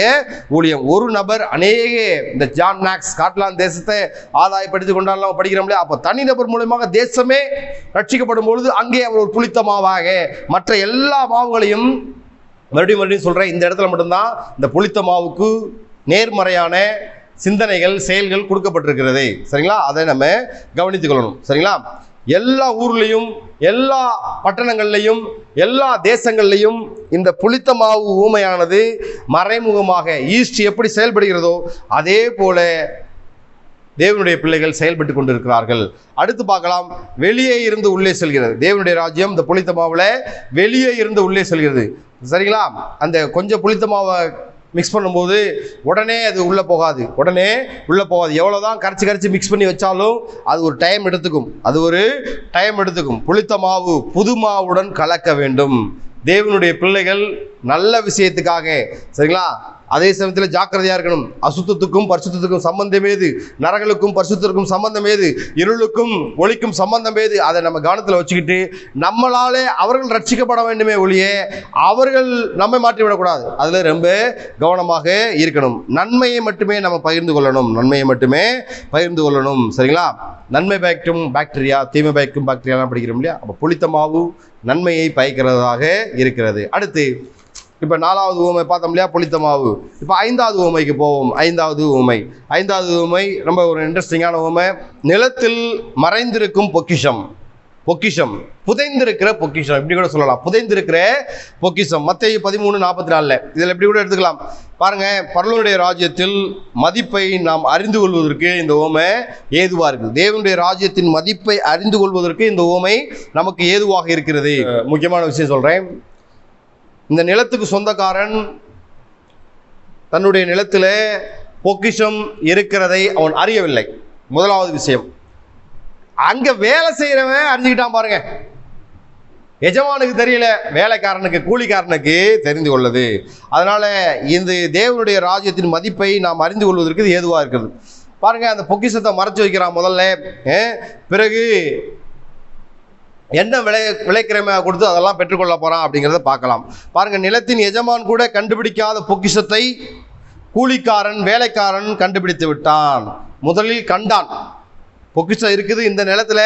ஊழியம். ஒரு நபர் அநேக, இந்த ஜான் மேக்ஸ் ஸ்காட்லாந்து தேசத்தை ஆதாயப்படுத்திக் கொண்டாலும் படிக்கிறோம் இல்லையா? அப்போ தனிநபர் மூலமாக தேசமே ரட்சிக்கப்படும் பொழுது அங்கே அவர் ஒரு புளித்தமாவாக மற்ற எல்லா மாவுகளையும், மறுபடியும் சொல்றேன், இந்த இடத்துல மட்டும்தான் இந்த புளித்த மாவுக்கு நேர்மறையான சிந்தனைகள், செயல்கள் கொடுக்கப்பட்டிருக்கிறது. சரிங்களா? அதை நம்ம கவனித்துக் கொள்ளணும். சரிங்களா? எல்லா ஊர்லையும், எல்லா பட்டணங்கள்லையும், எல்லா தேசங்கள்லையும் இந்த புளித்த மாவு ஊமையானது மறைமுகமாக ஈஸ்ட் எப்படி செயல்படுகிறதோ அதே போல தேவனுடைய பிள்ளைகள் செயல்பட்டு கொண்டிருக்கிறார்கள். அடுத்து பார்க்கலாம், வெளியே இருந்து உள்ளே செல்கிறது. தேவனுடைய ராஜ்யம் இந்த புளித்த மாவுல வெளியே இருந்து உள்ளே செல்கிறது. சரிங்களா? அந்த கொஞ்சம் புளித்த மாவை மிக்ஸ் பண்ணும்போது உடனே அது உள்ளே போகாது, எவ்வளோதான் கரைச்சி மிக்ஸ் பண்ணி வச்சாலும் அது ஒரு டைம் எடுத்துக்கும். புளித்த மாவு புது மாவுடன் கலக்க வேண்டும். தேவனுடைய பிள்ளைகள் நல்ல விஷயத்துக்காக, சரிங்களா, அதே சமயத்தில் ஜாக்கிரதையா இருக்கணும். அசுத்தத்துக்கும் பரிசுத்தத்துக்கும் சம்பந்தம் ஏது? நரகளுக்கும் பரிசுத்தத்துக்கும் சம்பந்தம் ஏது? இருளுக்கும் ஒளிக்கும் சம்பந்தம் ஏது? அதை நம்ம கவனத்தில் வச்சுக்கிட்டு நம்மளாலே அவர்கள் ரட்சிக்கப்பட வேண்டுமே ஒழிய அவர்கள் நம்மை மாற்றிவிடக்கூடாது. அதில் ரொம்ப கவனமாக இருக்கணும். நன்மையை மட்டுமே நம்ம பகிர்ந்து கொள்ளணும். சரிங்களா? நன்மை பயக்கும் பாக்டீரியா, தீமை பயக்கும் பாக்டீரியாலாம் படிக்கிறோம் இல்லையா? அப்போ புளித்த மாவு நன்மையை பயக்கிறதாக இருக்கிறது. அடுத்து இப்போ 4வது ஊமை பார்த்தோம் இல்லையா, புளித்த மாவு. இப்போ 5வது ஊமைக்கு போவோம். 5வது ஊமை ரொம்ப ஒரு இன்ட்ரெஸ்டிங்கான ஊமை. நிலத்தில் மறைந்திருக்கும் பொக்கிஷம், புதைந்திருக்கிற பொக்கிஷம், இப்படி கூட சொல்லலாம். புதைந்திருக்கிற பொக்கிஷம் மத்தேயு 13:44. இதில் எப்படி கூட எடுத்துக்கலாம். பாருங்க, பரலோகத்துடைய ராஜ்யத்தில் மதிப்பை நாம் அறிந்து கொள்வதற்கு இந்த ஊமை ஏதுவாக இருக்குது. தேவனுடைய ராஜ்யத்தின் மதிப்பை அறிந்து கொள்வதற்கு இந்த ஊமை நமக்கு ஏதுவாக இருக்கிறது. முக்கியமான விஷயம் சொல்றேன். இந்த நிலத்துக்கு சொந்தக்காரன் தன்னுடைய நிலத்தில் பொக்கிஷம் இருக்கிறதை அவன் அறியவில்லை. முதலாவது விஷயம். அங்க வேலை செய்யறவன் அறிஞ்சுக்கிட்டான் பாருங்க. எஜமானுக்கு தெரியல, வேலைக்காரனுக்கு, கூலிக்காரனுக்கு தெரிந்து கொள்ளது. அதனால இந்த தேவனுடைய ராஜ்யத்தின் மதிப்பை நாம் அறிந்து கொள்வதற்கு இது ஏதுவாக இருக்கிறது. பாருங்க, அந்த பொக்கிஷத்தை மறைச்சு வைக்கிறான் முதல்ல. பிறகு என்ன விளைக்கிரமை கொடுத்து அதெல்லாம் பெற்றுக்கொள்ள போறான் அப்படிங்கிறத பார்க்கலாம். பாருங்க, நிலத்தின் எஜமான் கூட கண்டுபிடிக்காத பொக்கிஷத்தை கூலிக்காரன், வேலைக்காரன் கண்டுபிடித்து விட்டான். முதலில் கண்டான், பொக்கிஷம் இருக்குது, இந்த நிலத்துல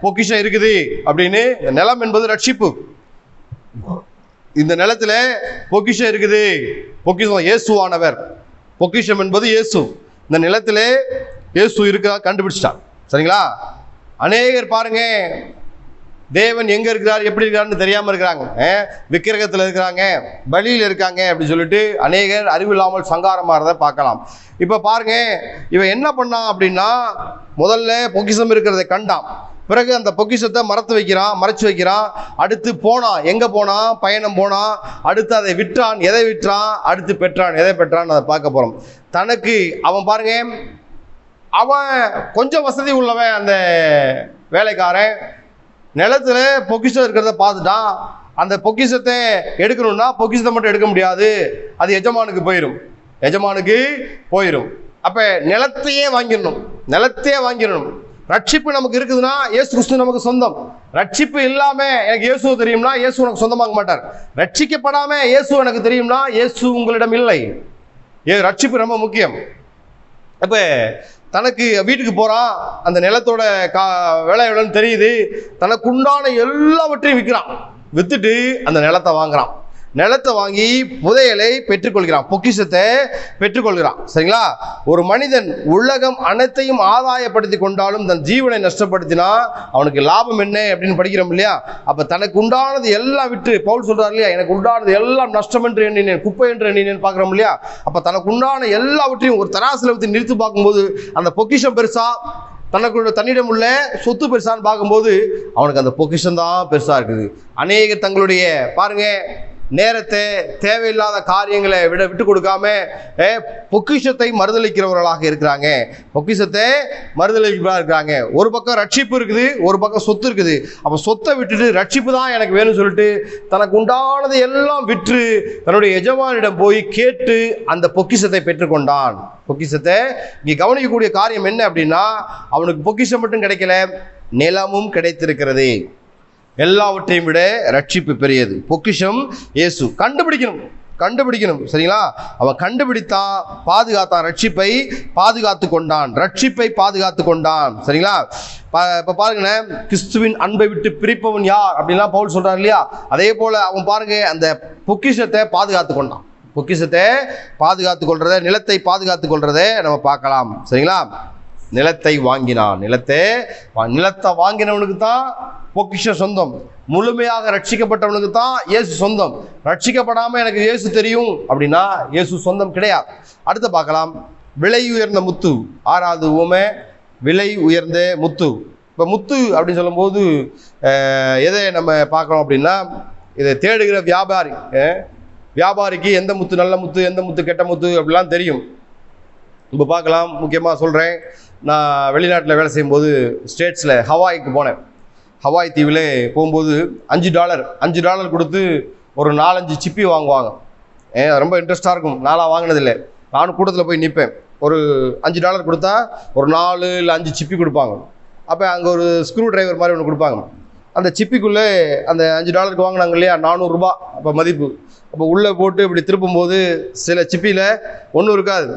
பொக்கிஷம் இருக்குது அப்படின்னு. நிலம் என்பது ரட்சிப்பு. இந்த நிலத்துல பொக்கிஷம் இருக்குது, பொக்கிஷம் இயேசுவானவர், பொக்கிஷம் என்பது இயேசு. இந்த நிலத்துல இயேசு இருக்கா கண்டுபிடிச்சிட்டான். சரிங்களா? அநேகர் பாருங்க, தேவன் எங்க இருக்கிறார், எப்படி இருக்கிறார்னு தெரியாம இருக்கிறாங்க. விக்கிரகத்தில் இருக்கிறாங்க, பலியில் இருக்காங்க அப்படின்னு சொல்லிட்டு அநேகர் அறிவில்லாமல் சங்காரமாறதை பார்க்கலாம். இப்ப பாருங்க, இவன் என்ன பண்ணான் அப்படின்னா, முதல்ல பொக்கிஷம் இருக்கிறதை கண்டான். பிறகு அந்த பொக்கிஷத்தை மறைச்சு வைக்கிறான். அடுத்து போனான். எங்க போனான்? பயணம் போனான். அடுத்து அதை விற்றான். எதை விற்றான்? அடுத்து பெற்றான். எதை பெற்றான் அதை பார்க்க போறோம். தனக்கு அவன் பாருங்க, அவன் கொஞ்சம் வசதி உள்ளவன். அந்த வேலைக்காரன் நிலத்துல பொக்கிஷம் இருக்கிறத பார்த்துட்டான். அந்த பொக்கிஷத்தை எடுக்கணும்னா பொக்கிஷத்தை மட்டும் எடுக்க முடியாது, அது எஜமானுக்கு போயிடும். அப்ப நிலத்தையே வாங்கிடணும். ரட்சிப்பு நமக்கு இருக்குதுன்னா இயேசு கிறிஸ்து நமக்கு சொந்தம். ரட்சிப்பு இல்லாம எனக்கு இயேசு தெரியும்னா இயேசு உனக்கு சொந்தமாக மாட்டார். ரட்சிக்கப்படாம இயேசு எனக்கு தெரியும்னா இயேசு உங்களிடம் இல்லை. ரட்சிப்பு ரொம்ப முக்கியம். அப்ப தனக்கு வீட்டுக்கு போறான், அந்த நிலத்தோட விலை எவ்வளோன்னு தெரியுது, தனக்கு உண்டான எல்லாவற்றையும் விற்கிறான். வித்துட்டு அந்த நிலத்தை வாங்குறான். நிலத்தை வாங்கி புதையலை பெற்றுக்கொள்கிறான், பொக்கிஷத்தை பெற்றுக்கொள்கிறான். சரிங்களா? ஒரு மனிதன் உலகம் அனைத்தையும் ஆதாயப்படுத்தி கொண்டாலும் தன் ஜீவனை நஷ்டப்படுத்தினா அவனுக்கு லாபம் என்ன அப்படின்னு படிக்கிறோம் இல்லையா? அப்ப தனக்கு உண்டானது எல்லாம் விட்டு பவுல் சொல்றாரு இல்லையா, எனக்கு உண்டானது எல்லாம் நஷ்டம் என்று எண்ணினேன், குப்பை என்று எண்ணினேன் பார்க்கிறோம் இல்லையா? அப்ப தனக்கு உண்டான எல்லாவற்றையும் ஒரு தராசுல வைத்து நிறுத்தி பார்க்கும்போது அந்த பொக்கிஷம் பெருசா, தன்னிடம் உள்ள சொத்து பெருசான்னு பார்க்கும்போது அவனுக்கு அந்த பொக்கிஷம் தான் பெருசா இருக்குது. அநேகர் தங்களுடைய பாருங்க நேரத்தை தேவையில்லாத காரியங்களை விட்டு கொடுக்காம பொக்கிஷத்தை மறுதளிக்கிறவர்களாக இருக்கிறாங்க. பொக்கிஷத்தை மறுதளிக்கிறவர்களாக இருக்கிறாங்க. ஒரு பக்கம் ரட்சிப்பு இருக்குது, ஒரு பக்கம் சொத்து இருக்குது. அப்போ சொத்தை விட்டுட்டு ரட்சிப்பு தான் எனக்கு வேணும்னு சொல்லிட்டு தனக்கு உண்டானதை எல்லாம் விற்று தன்னுடைய எஜமானிடம் போய் கேட்டு அந்த பொக்கிஷத்தை பெற்றுக்கொண்டான். பொக்கிஷத்தை இங்கே கவனிக்கக்கூடிய காரியம் என்ன அப்படின்னா, அவனுக்கு பொக்கிஷம் மட்டும் கிடைக்கல, நிலமும் கிடைத்திருக்கிறது. எல்லாவற்றையும் விட ரட்சிப்பு பெரியது. பொக்கிஷம் இயேசு. கண்டுபிடிக்கணும். சரிங்களா? அவன் கண்டுபிடித்தான், பாதுகாத்தான், ரட்சிப்பை பாதுகாத்து கொண்டான். சரிங்களா? இப்ப பாருங்களேன், கிறிஸ்துவின் அன்பை விட்டு பிரிப்பவன் யார் அப்படின்லாம் பவுல் சொல்றாரு இல்லையா? அதே போல அவன் பாருங்க அந்த பொக்கிஷத்தை பாதுகாத்து கொண்டான். பொக்கிஷத்தை பாதுகாத்து கொள்றத, நிலத்தை பாதுகாத்து கொள்றதை நம்ம பார்க்கலாம். சரிங்களா? நிலத்தை வாங்கினான். நிலத்தை வாங்கினவனுக்கு தான் பொக்கிஷம் சொந்தம். முழுமையாக ரட்சிக்கப்பட்டவனுக்கு தான் இயேசு சொந்தம். ரட்சிக்கப்படாம எனக்கு இயேசு தெரியும் அப்படின்னா இயேசு சொந்தம் கிடையாது. அடுத்து பார்க்கலாம், விலை உயர்ந்த முத்து. 6வது உவமை, விலை உயர்ந்த முத்து. இப்போ முத்து அப்படின்னு சொல்லும்போது எதை நம்ம பார்க்கறோம் அப்படின்னா, இதை தேடுகிற வியாபாரிக்கு எந்த முத்து நல்ல முத்து, எந்த முத்து கெட்ட முத்து அப்படிலாம் தெரியும். இப்போ பார்க்கலாம், முக்கியமாக சொல்கிறேன். நான் வெளிநாட்டில் வேலை செய்யும்போது ஸ்டேட்ஸில் ஹவாய்க்கு போனேன். ஹவாய் தீவில் போகும்போது $5 கொடுத்து ஒரு 4-5 சிப்பி வாங்குவாங்க. ரொம்ப இன்ட்ரெஸ்டாக இருக்கும். நானாக வாங்கினதில்லை. நானும் கூட்டத்தில் போய் நிற்பேன். ஒரு $5 கொடுத்தா ஒரு 4 இல்லை 5 சிப்பி கொடுப்பாங்க. அப்போ அங்கே ஒரு ஸ்க்ரூ டிரைவர் மாதிரி ஒன்று கொடுப்பாங்க. அந்த சிப்பிக்குள்ளே அந்த $5 வாங்கினாங்க இல்லையா, 400 ரூபா அப்போ மதிப்பு. அப்போ உள்ளே போட்டு இப்படி திருப்பும்போது சில சிப்பியில் ஒன்றும் இருக்காது.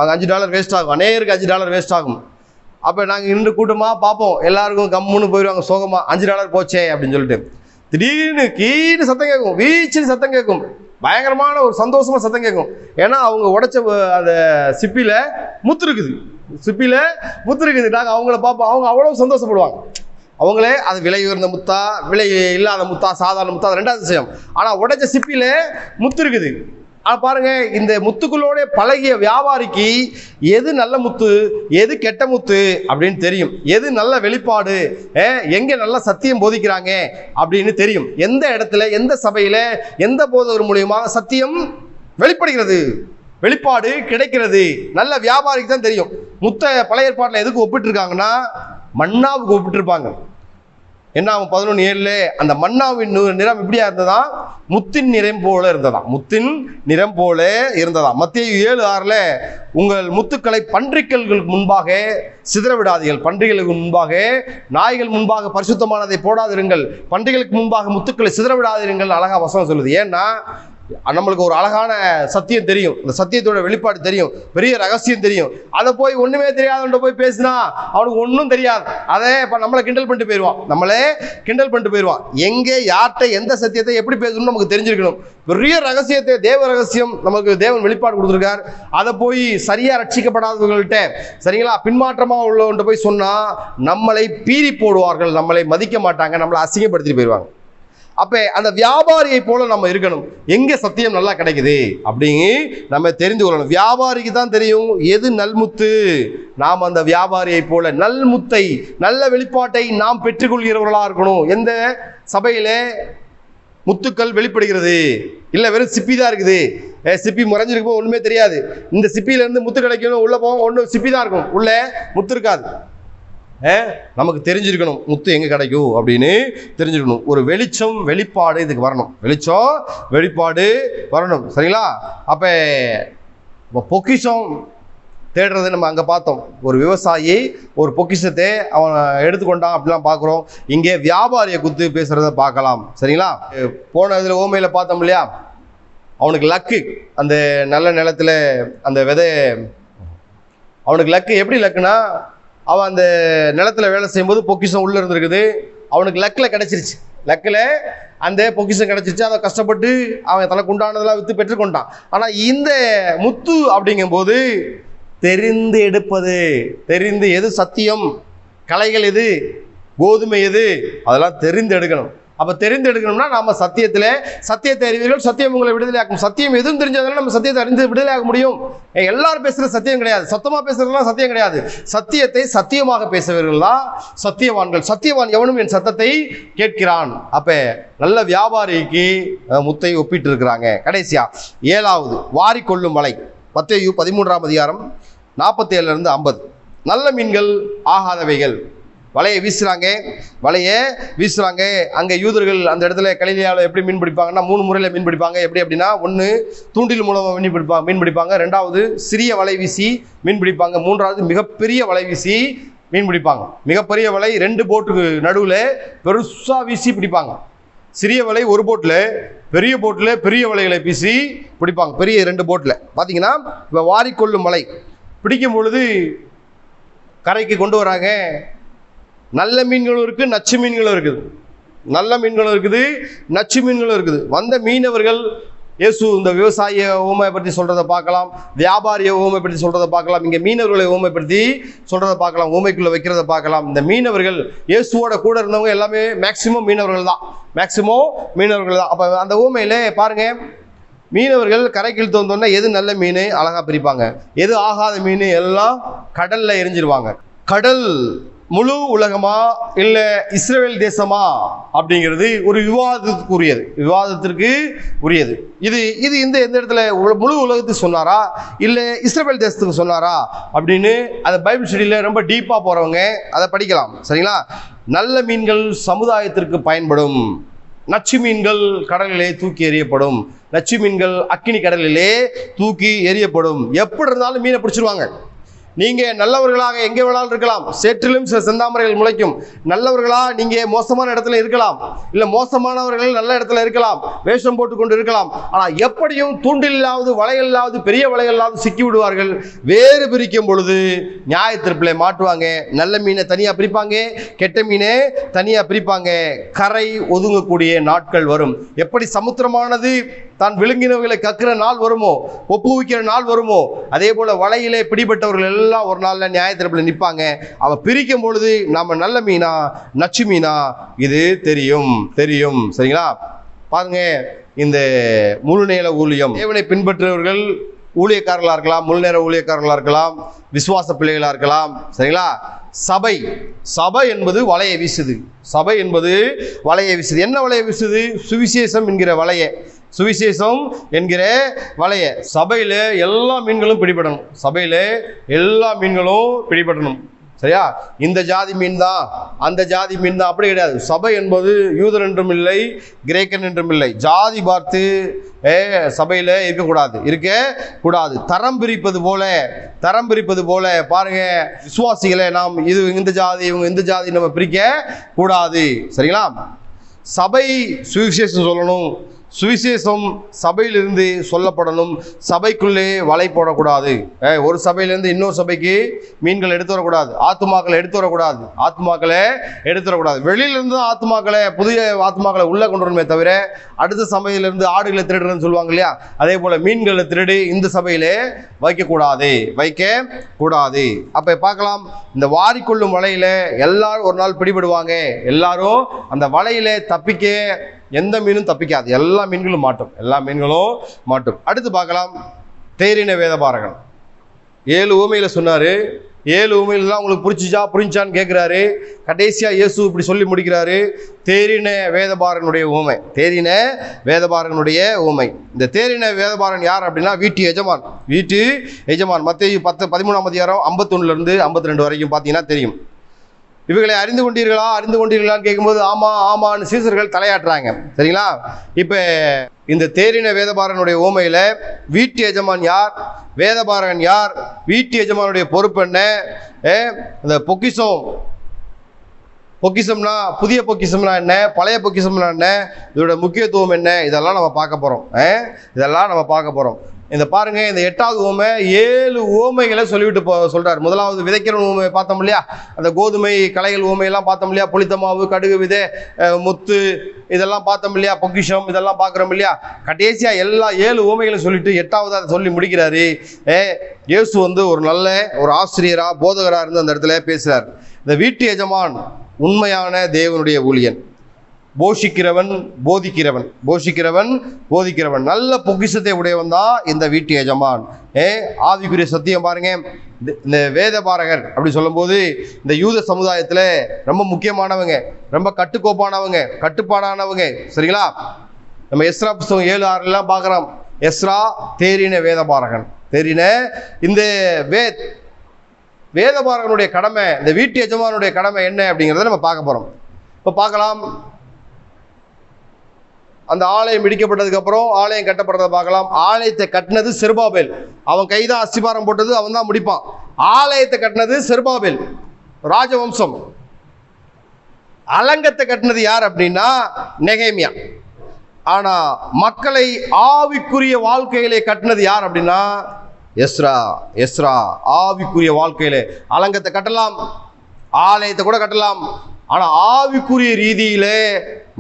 அங்கே $5 வேஸ்ட் ஆகும். அநேகருக்கு $5 வேஸ்ட் ஆகும். அப்போ நாங்கள் இன்று கூட்டமாக பார்ப்போம், எல்லாருக்கும் கம்முன்னு போயிடுவாங்க சோகமாக, $5 போச்சே அப்படின்னு சொல்லிட்டு. திடீர்னு கீழே சத்தம் கேட்கும், வீச்சுன்னு சத்தம் கேட்கும், பயங்கரமான ஒரு சந்தோஷமாக சத்தம் கேட்கும். ஏன்னா அவங்க உடைச்ச அந்த சிப்பியில் முத்து இருக்குது. நாங்கள் அவங்கள பார்ப்போம், அவங்க அவ்வளோ சந்தோஷப்படுவாங்க. அவங்களே அது விலை உயர்ந்த முத்தா, விலை இல்லாத முத்தா, சாதாரண முத்தா, அது 2வது விஷயம். ஆனால் உடைச்ச சிப்பியில் முத்து இருக்குது. பாருங்க, இந்த முத்துக்களோட பழகிய வியாபாரிக்கு எது நல்ல முத்து, எது கெட்ட முத்து அப்படின்னு தெரியும். எது நல்ல வெளிப்பாடு, எங்க நல்ல சத்தியம் போதிக்கிறாங்க அப்படின்னு தெரியும். எந்த இடத்துல, எந்த சபையில, எந்த போதகர் மூலியமாக சத்தியம் வெளிப்படுகிறது, வெளிப்பாடு கிடைக்கிறது, நல்ல வியாபாரிக்கு தான் தெரியும். முத்த பழைய ஏற்பாட்டில் எதுக்கு ஒப்பிட்டு இருக்காங்கன்னா, மன்னாவுக்கு ஒப்பிட்டு இருப்பாங்க. என்ன 11:7 அந்த மன்னாவின் நிறம் இப்படியா இருந்ததா, முத்தின் நிறம் போல இருந்ததா. மத்தேயு 7:6 உங்கள் முத்துக்களை பன்றிகளுக்கு முன்பாக சிதற விடாதீர்கள், பன்றிகளுக்கு முன்பாக, நாய்கள் முன்பாக பரிசுத்தமானதை போடாதிருங்கள், பன்றிகளுக்கு முன்பாக முத்துக்களை சிதற விடாதீர்கள் அழகா வசனம் சொல்லுது. ஏன்னா நம்மளுக்கு ஒரு அழகான சத்தியம் தெரியும், அந்த சத்தியத்தோட வெளிப்பாடு தெரியும், பெரிய ரகசியம் தெரியும். அதை போய் ஒண்ணுமே தெரியாதவன்ட்ட போய் பேசினா அவனுக்கு ஒன்றும் தெரியாது. அதை இப்போ நம்மளை கிண்டல் பண்ணிட்டு போயிடுவான். எங்கே யார்கிட்ட எந்த சத்தியத்தை எப்படி பேசணும்னு நமக்கு தெரிஞ்சிருக்கணும். பெரிய ரகசியத்தை, தேவ ரகசியம் நமக்கு தேவன் வெளிப்பாடு கொடுத்துருக்கார். அதை போய் சரியா ரட்சிக்கப்படாதவர்கள்ட்ட, சரிங்களா, பின்மாற்றமா உள்ளவன்ட்ட போய் சொன்னா நம்மளை பீறி போடுவார்கள், நம்மளை மதிக்க மாட்டாங்க, நம்மளை அசிங்கப்படுத்திட்டு போயிடுவாங்க. அப்ப அந்த வியாபாரியை போல நம்ம இருக்கணும். எங்க சத்தியம் நல்லா கிடைக்குது அப்படின்னு நம்ம தெரிந்து கொள்ளணும். வியாபாரிக்கு தான் தெரியும் எது நல்முத்து. நாம் அந்த வியாபாரியை போல நல்முத்தை, நல்ல வெளிப்பாட்டை நாம் பெற்றுக்கொள்கிறவர்களா இருக்கணும். எந்த சபையில முத்துக்கள் வெளிப்படுகிறது, இல்ல வெறும் சிப்பி தான் இருக்குது, சிப்பி மறைஞ்சிருக்கும், ஒண்ணுமே தெரியாது. இந்த சிப்பியில இருந்து முத்து கிடைக்கணும், உள்ள போவோம், ஒண்ணு சிப்பி தான் இருக்கும், உள்ள முத்து இருக்காது. நமக்கு தெரிஞ்சிருக்கணும் முத்து எங்க கிடைக்கும் அப்படின்னு தெரிஞ்சிருக்கணும். ஒரு வெளிச்சம், வெளிப்பாடு இதுக்கு வரணும். வெளிச்சம், வெளிப்பாடு வரணும். சரிங்களா? அப்ப பொக்கிஷம் தேடுறதை நம்ம அங்கே பார்த்தோம். ஒரு விவசாயி ஒரு பொக்கிஷத்தை அவன் எடுத்துக்கொண்டான் அப்படிலாம் பார்க்குறோம். இங்கே வியாபாரியை குத்து பேசுகிறத பார்க்கலாம். சரிங்களா? போன இதில் ஓமையில் பார்த்தோம் இல்லையா, அவனுக்கு லக்கு, அந்த நல்ல நிலத்தில் அந்த விதை, அவனுக்கு லக்கு. எப்படி லக்குனா, அவன் அந்த நிலத்தில் வேலை செய்யும்போது பொக்கிஷம் உள்ளே இருந்திருக்குது, அவனுக்கு லக்கில் கிடச்சிருச்சு. லக்கில் அந்த பொக்கிஷம் கிடச்சிருச்சு. அதை கஷ்டப்பட்டு அவன் தனக்கு உண்டானதெல்லாம் விற்று பெற்றுக்கொண்டான். ஆனால் இந்த முத்து அப்படிங்கும்போது தெரிந்து எடுப்பது, தெரிந்து எது சத்தியம், கலைகள் எது, கோதுமை எது, அதெல்லாம் தெரிந்து எடுக்கணும். அப்போ தெரிந்து எடுக்கணும்னா நாம சத்தியத்தை அறிவீர்கள், சத்தியம் உங்களை விடுதலையாக்கும். சத்தியம் எதுவும் தெரிஞ்சதுனால நம்ம சத்தியத்தை அறிந்து விடுதலையாக்க முடியும். எல்லாரும் பேசுறது சத்தியம் கிடையாது, சத்தமாக பேசுறதுலாம் சத்தியம் கிடையாது. சத்தியத்தை சத்தியமாக பேசுவர்கள் தான் சத்தியவான்கள். சத்தியவான் எவனும் என் சத்தத்தை கேட்கிறான். அப்ப நல்ல வியாபாரிக்கு முத்தை ஒப்பிட்டு இருக்கிறாங்க. கடைசியா 7வது வாரிக்கொள்ளும் வலை, மத்தேயு 13ஆம் அதிகாரம் 47 to 50. நல்ல மீன்கள் ஆகாதவைகள். வலையை வீசுறாங்க. அங்கே யூதர்கள் அந்த இடத்துல கலிலேயாவில் எப்படி மீன் பிடிப்பாங்கன்னா 3 முறையில் மீன் பிடிப்பாங்க. எப்படி அப்படின்னா, 1 தூண்டில் மூலமாக மீன் பிடிப்பாங்க. 2வது சிறிய வலை வீசி மீன் பிடிப்பாங்க. 3வது மிகப்பெரிய வலை வீசி மீன் பிடிப்பாங்க. மிகப்பெரிய வலை 2 போட்டுக்கு நடுவில் பெருசாக வீசி பிடிப்பாங்க. சிறிய வலை 1 போட்டில், பெரிய போட்டில் பெரிய வலைகளை வீசி பிடிப்பாங்க. பெரிய 2 போட்டில் பார்த்தீங்கன்னா, இப்போ வாரிக்கொள்ளும் வலை பிடிக்கும் பொழுது கரைக்கு கொண்டு வராங்க. நல்ல மீன்களும் இருக்குது, நச்சு மீன்களும் இருக்குது. நல்ல மீன்களும் இருக்குது, நச்சு மீன்களும் இருக்குது. வந்த மீனவர்கள் இயேசு இந்த விவசாய ஊமையை பற்றி சொல்கிறத பார்க்கலாம், வியாபாரிய ஊமை பற்றி சொல்கிறத பார்க்கலாம், இங்கே மீனவர்களை ஊமைப்படுத்தி சொல்கிறத பார்க்கலாம், ஊமைக்குள்ளே வைக்கிறத பார்க்கலாம். இந்த மீனவர்கள் இயேசுவோட கூட இருந்தவங்க எல்லாமே மேக்சிமம் மீனவர்கள் தான். அப்போ அந்த ஊமையில் பாருங்கள், மீனவர்கள் கரைக்கு இழுத்து வந்தோன்னா எது நல்ல மீன் அழகாக பிரிப்பாங்க, எது ஆகாத மீன் எல்லாம் கடலில் எரிஞ்சிருவாங்க. கடல் முழு உலகமா இல்லை இஸ்ரேல் தேசமா அப்படிங்கிறது ஒரு விவாதத்திற்கு உரியது. இது இந்த இடத்துல முழு உலகத்துக்கு சொன்னாரா இல்லை இஸ்ரேல் தேசத்துக்கு சொன்னாரா அப்படின்னு அதை பைபிள் ஸ்டடியில் ரொம்ப டீப்பாக போகிறவங்க அதை படிக்கலாம். சரிங்களா? நல்ல மீன்கள் சமுதாயத்திற்கு பயன்படும், நச்சு மீன்கள் கடலிலே தூக்கி எறியப்படும். நச்சு மீன்கள் அக்கினி கடலிலே தூக்கி எறியப்படும். எப்படி இருந்தாலும் மீனை பிடிச்சிருவாங்க. நீங்க நல்லவர்களாக எங்கே வேணாலும் இருக்கலாம், சேற்றிலும் சில செந்தாமரைகள் முளைக்கும். நல்லவர்களா நீங்க மோசமான இடத்துல இருக்கலாம், இல்ல மோசமானவர்கள் நல்ல இடத்துல இருக்கலாம், வேஷம் போட்டுக்கொண்டு இருக்கலாம். ஆனா எப்படியும் தூண்டிலாவது வலைகளாவது பெரிய வலைகளாவது சிக்கி விடுவார்கள். வேறு பிரிக்கும் பொழுது நியாயத்திற்பிலே மாட்டுவாங்க. நல்ல மீனை தனியா பிரிப்பாங்க, கெட்ட மீனை தனியா பிரிப்பாங்க. கரை ஒதுங்கக்கூடிய நாட்கள் வரும். எப்படி சமுத்திரமானது தான் விழுங்கினவர்களை கக்கிற நாள் வருமோ, ஒப்புவிக்கிற நாள் வருமோ, அதே போல வலையிலே பிடிபட்டவர்கள் எல்லாம் ஒரு நாள்ல நியாயத்திற்பில் நிற்பாங்க. அவ பிரிக்கும் பொழுது நாம நல்ல மீனா நச்சு மீனா இது தெரியும். சரிங்களா? பாருங்க, இந்த முழு நேர ஊழியம் தேவனை பின்பற்றுபவர்கள் ஊழியக்காரர்களா இருக்கலாம், முழு நேர ஊழியக்காரர்களா இருக்கலாம், விசுவாச பிள்ளைகளா இருக்கலாம். சரிங்களா? சபை என்பது வலையை வீசுது. என்ன வலையை வீசுது? சுவிசேஷம் என்கிற வலைய. சபையில எல்லா மீன்களும் பிடிபடணும். சரியா? இந்த ஜாதி மீன் தான், அந்த ஜாதி மீன் தான், அப்படி கிடையாது. சபை என்பது யூதர் என்றும் இல்லை, கிரேக்கன் என்றும் இல்லை. ஜாதி பார்த்து சபையில இருக்கக்கூடாது. தரம் பிரிப்பது போல பாருங்க, விசுவாசிகளை நாம் இது இந்த ஜாதி இவங்க இந்த ஜாதி நம்ம பிரிக்க கூடாது. சரிங்களா? சபை சுவிசேஷம் சொல்லணும், சுவிசேஷம் சபையிலிருந்து சொல்லப்படணும். சபைக்குள்ளே வலை போடக்கூடாது. ஒரு சபையிலிருந்து இன்னொரு சபைக்கு மீன்கள் எடுத்து வரக்கூடாது, ஆத்துமாக்களை எடுத்து வரக்கூடாது. வெளியிலிருந்து ஆத்துமாக்களை, புதிய ஆத்துமாக்களை உள்ள கொண்டு வரணுமே தவிர அடுத்த சபையிலிருந்து ஆடுகளை திருடுறன்னு சொல்லுவாங்க இல்லையா, அதே போல மீன்களை திருடி இந்த சபையிலே வைக்கக்கூடாது. அப்ப பார்க்கலாம், இந்த வாரிக்கொள்ளும் வலையில எல்லாரும் ஒரு நாள் பிடிபடுவாங்க. எல்லாரும் அந்த வலையில தப்பிக்க எந்த மீனும் தப்பிக்காது, எல்லா மீன்களும் மாட்டும். அடுத்து பார்க்கலாம், தேறின வேதபாரகன். 7 ஊமையில சொன்னாரு. 7 ஊமையில தான் உங்களுக்கு புரிஞ்சான்னு கேட்கிறாரு. கடைசியா இயேசு இப்படி சொல்லி முடிக்கிறாரு, தேறின வேதபாரகனுடைய ஊமை. இந்த தேறின வேதபாரகன் யார் அப்படின்னா, வீட்டு எஜமான். மத்தேயு 13ஆம் அதிகாரம் 51 to 52 வரைக்கும் பார்த்தீங்கன்னா தெரியும். இவர்களை அறிந்து கொண்டீர்களான்னு கேட்கும்போது ஆமான்னு சீசர்கள் தலையாட்டுறாங்க. சரிங்களா? இப்போ இந்த தேறின வேதபாரகனுடைய ஓமையில வீட்டு எஜமான் யார், வேதபாரகன் யார், வீட்டு எஜமானுடைய பொறுப்பு என்ன, இந்த பொக்கிஷம்னா புதிய பொக்கிஷம்னா என்ன, பழைய பொக்கிஷம்னா என்ன, இதோட முக்கியத்துவம் என்ன, இதெல்லாம் நம்ம பார்க்க போகிறோம். இந்த பாருங்க, இந்த 8வது ஓமை 7 ஓமைகளை சொல்லிவிட்டு சொல்றாரு. முதலாவது விதைக்கிற ஓமை பார்த்தோம் இல்லையா, அந்த கோதுமை களைகள் ஓமையெல்லாம் பார்த்தோம் இல்லையா, புளித்த மாவு, கடுகு விதை, முத்து, இதெல்லாம் பார்த்தோம் இல்லையா, பொக்கிஷம், இதெல்லாம் பார்க்குறோம் இல்லையா. கடைசியா எல்லா 7 ஓமைகளும் சொல்லிட்டு 8வது அதை சொல்லி முடிக்கிறாரு. இயேசு ஒரு நல்ல ஒரு ஆசிரியரா போதகரா இருந்து அந்த இடத்துல பேசுறார். இந்த வீட்டு எஜமான் உண்மையான தேவனுடைய ஊழியன், போஷிக்கிறவன் போதிக்கிறவன், நல்ல பொக்கிஷத்தை உடையவன் தான் இந்த வீட்டு எஜமான். ஆவிக்குரிய சத்தியம் பாருங்க, இந்த வேதபாரகர் அப்படி சொல்லும்போது இந்த யூத சமுதாயத்தில் ரொம்ப முக்கியமானவங்க, ரொம்ப கட்டுப்பாடானவங்க. சரிங்களா? நம்ம எஸ்ரா புஸ்தகம் 7:6 பார்க்குறோம். எஸ்ரா தேறின வேதபாரகன், இந்த வேதபாரகனுடைய கடமை, இந்த வீட்டு எஜமானுடைய கடமை என்ன அப்படிங்கிறத நம்ம பார்க்க போறோம். இப்போ பார்க்கலாம். அந்த ஆலயம் இடிக்கப்பட்டதுக்கு அப்புறம் ஆலயம் கட்டப்படுறத பார்க்கலாம். ஆலயத்தை கட்டினது செருபாபேல், அவன் கைதான் அஸ்திபாரம் போட்டது, அவன் தான் முடிப்பான். ஆலயத்தை கட்டினது செருபாபேல், ராஜவம்சம். அலங்கத்தை கட்டினது யார் அப்படின்னா நெகேமியா. ஆனா மக்களை ஆவிக்குரிய வாழ்க்கையிலே கட்டினது யார் அப்படின்னா எஸ்ரா. ஆவிக்குரிய வாழ்க்கையில அலங்கத்தை கட்டலாம், ஆலயத்தை கூட கட்டலாம். ஆனா ஆவிக்குரிய ரீதியிலே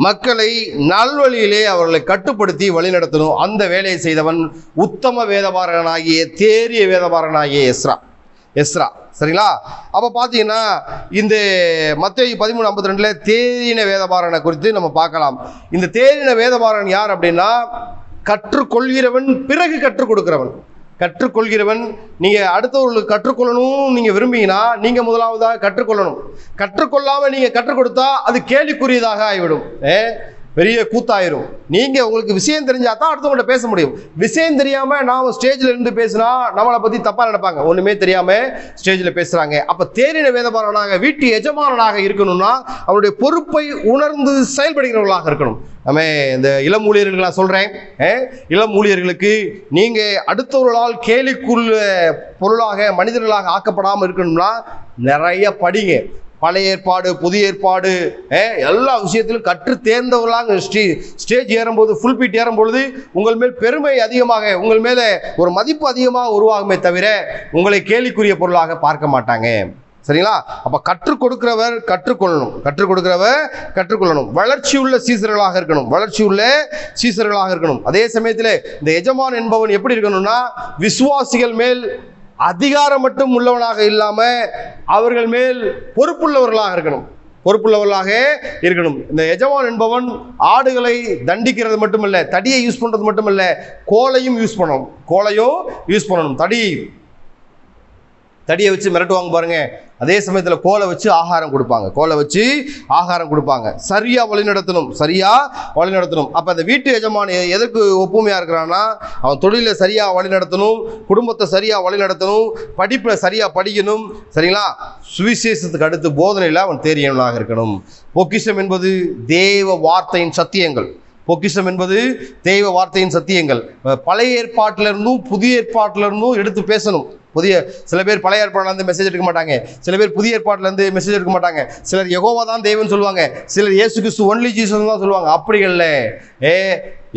மக்களை நல்வழியிலே அவர்களை கட்டுப்படுத்தி வழிநடத்தணும். அந்த வேலையை செய்தவன் உத்தம வேதபாரகனாகிய தேறிய வேதபாரகனாகிய எஸ்ரா. சரிங்களா? அப்ப பாத்தீங்கன்னா இந்த மத்தேயு 13:52 தேறின வேதபாரகனை குறித்து நம்ம பார்க்கலாம். இந்த தேறின வேதபாரகன் யார் அப்படின்னா கற்றுக்கொள்கிறவன், பிறகு கற்றுக் கொடுக்கிறவன். நீங்க அடுத்தவர்களுக்கு கற்றுக்கொள்ளணும் நீங்க விரும்பிங்கன்னா நீங்க முதலாவதாக கற்றுக்கொள்ளாம நீங்க கற்றுக் கொடுத்தா அது கேலிக்குரியதாக ஆகிவிடும், பெரிய கூத்தாயிரும். நீங்க உங்களுக்கு விஷயம் தெரிஞ்சா தான் அடுத்தவங்கள்ட்ட பேச முடியும். விஷயம் தெரியாம நாம ஸ்டேஜ்ல இருந்து பேசினா நம்மளை பத்தி தப்பா நினைப்பாங்க. ஒண்ணுமே தெரியாம ஸ்டேஜ்ல பேசுறாங்க. அப்ப தேறின வேதபாரகனாக வீட்டு எஜமானனாக இருக்கணும்னா அவருடைய பொறுப்பை உணர்ந்து செயல்படுகிறவர்களாக இருக்கணும். நம்ம இந்த இளம் ஊழியர்களுக்கு நான் சொல்றேன், இளம் ஊழியர்களுக்கு நீங்க அடுத்தவர்களால் கேலிக்குள்ள பொருளாக மனிதர்களாக ஆக்கப்படாமல் இருக்கணும்னா நிறைய படிங்க. பழைய ஏற்பாடு, புதிய ஏற்பாடு, எல்லா விஷயத்திலும் கற்று தேர்ந்தவர்களாக ஸ்டேஜ் ஏறும்போது, ஃபுல்பீட் ஏறும்பொழுது உங்கள் மேல் பெருமை அதிகமாக, உங்கள் மேலே ஒரு மதிப்பு அதிகமாக உருவாகுமே தவிர உங்களை கேலிக்குரிய பொருளாக பார்க்க மாட்டாங்க. சரிங்களா? அப்ப கற்றுக் கொடுக்கிறவர் கற்றுக்கொள்ளணும். வளர்ச்சியுள்ள சீசர்களாக இருக்கணும். அதே சமயத்தில் இந்த எஜமான் என்பவன் எப்படி இருக்கணும்னா விசுவாசிகள் மேல் அதிகாரம் மட்டும் உள்ளவனாக இல்லாம அவர்கள் மேல் பொறுப்புள்ளவர்களாக இருக்கணும். இந்த எஜமான் என்பவன் ஆடுகளை தண்டிக்கிறது மட்டுமல்ல, தடியை யூஸ் பண்றது மட்டுமல்ல, கோலையும் யூஸ் பண்ணணும். தடியை வச்சு மிரட்டுவாங்க பாருங்க. அதே சமயத்தில் கோலை வச்சு ஆகாரம் கொடுப்பாங்க. சரியா வழி நடத்தணும். அப்ப அந்த வீட்டு எஜமான் எதற்கு ஒப்புமையா இருக்கிறான்னா அவன் தொழிலை சரியா வழி நடத்தணும், குடும்பத்தை சரியா வழி நடத்தணும், படிப்பை சரியா படிக்கணும். சரிங்களா? சுவிசேஷத்துக்கு அடுத்து போதனையில் அவன் தேறியவனாக இருக்கணும். பொக்கிஷம் என்பது தேவ வார்த்தையின் சத்தியங்கள். பழைய ஏற்பாட்டிலிருந்தும் புதிய ஏற்பாட்டிலிருந்தும் எடுத்து பேசணும். சில பேர் பழைய ஏற்பாட்டிலிருந்து மெசேஜ் எடுக்க மாட்டாங்க, சில பேர் புதிய ஏற்பாட்டிலிருந்து மெசேஜ் எடுக்க மாட்டாங்க. சிலர் யெகோவா தான் தெய்வம்னு சொல்லுவாங்க, சிலர் இயேசு கிறிஸ்து ஒன்லி ஜீசஸ் தான் சொல்லுவாங்க. அப்படி இல்லை,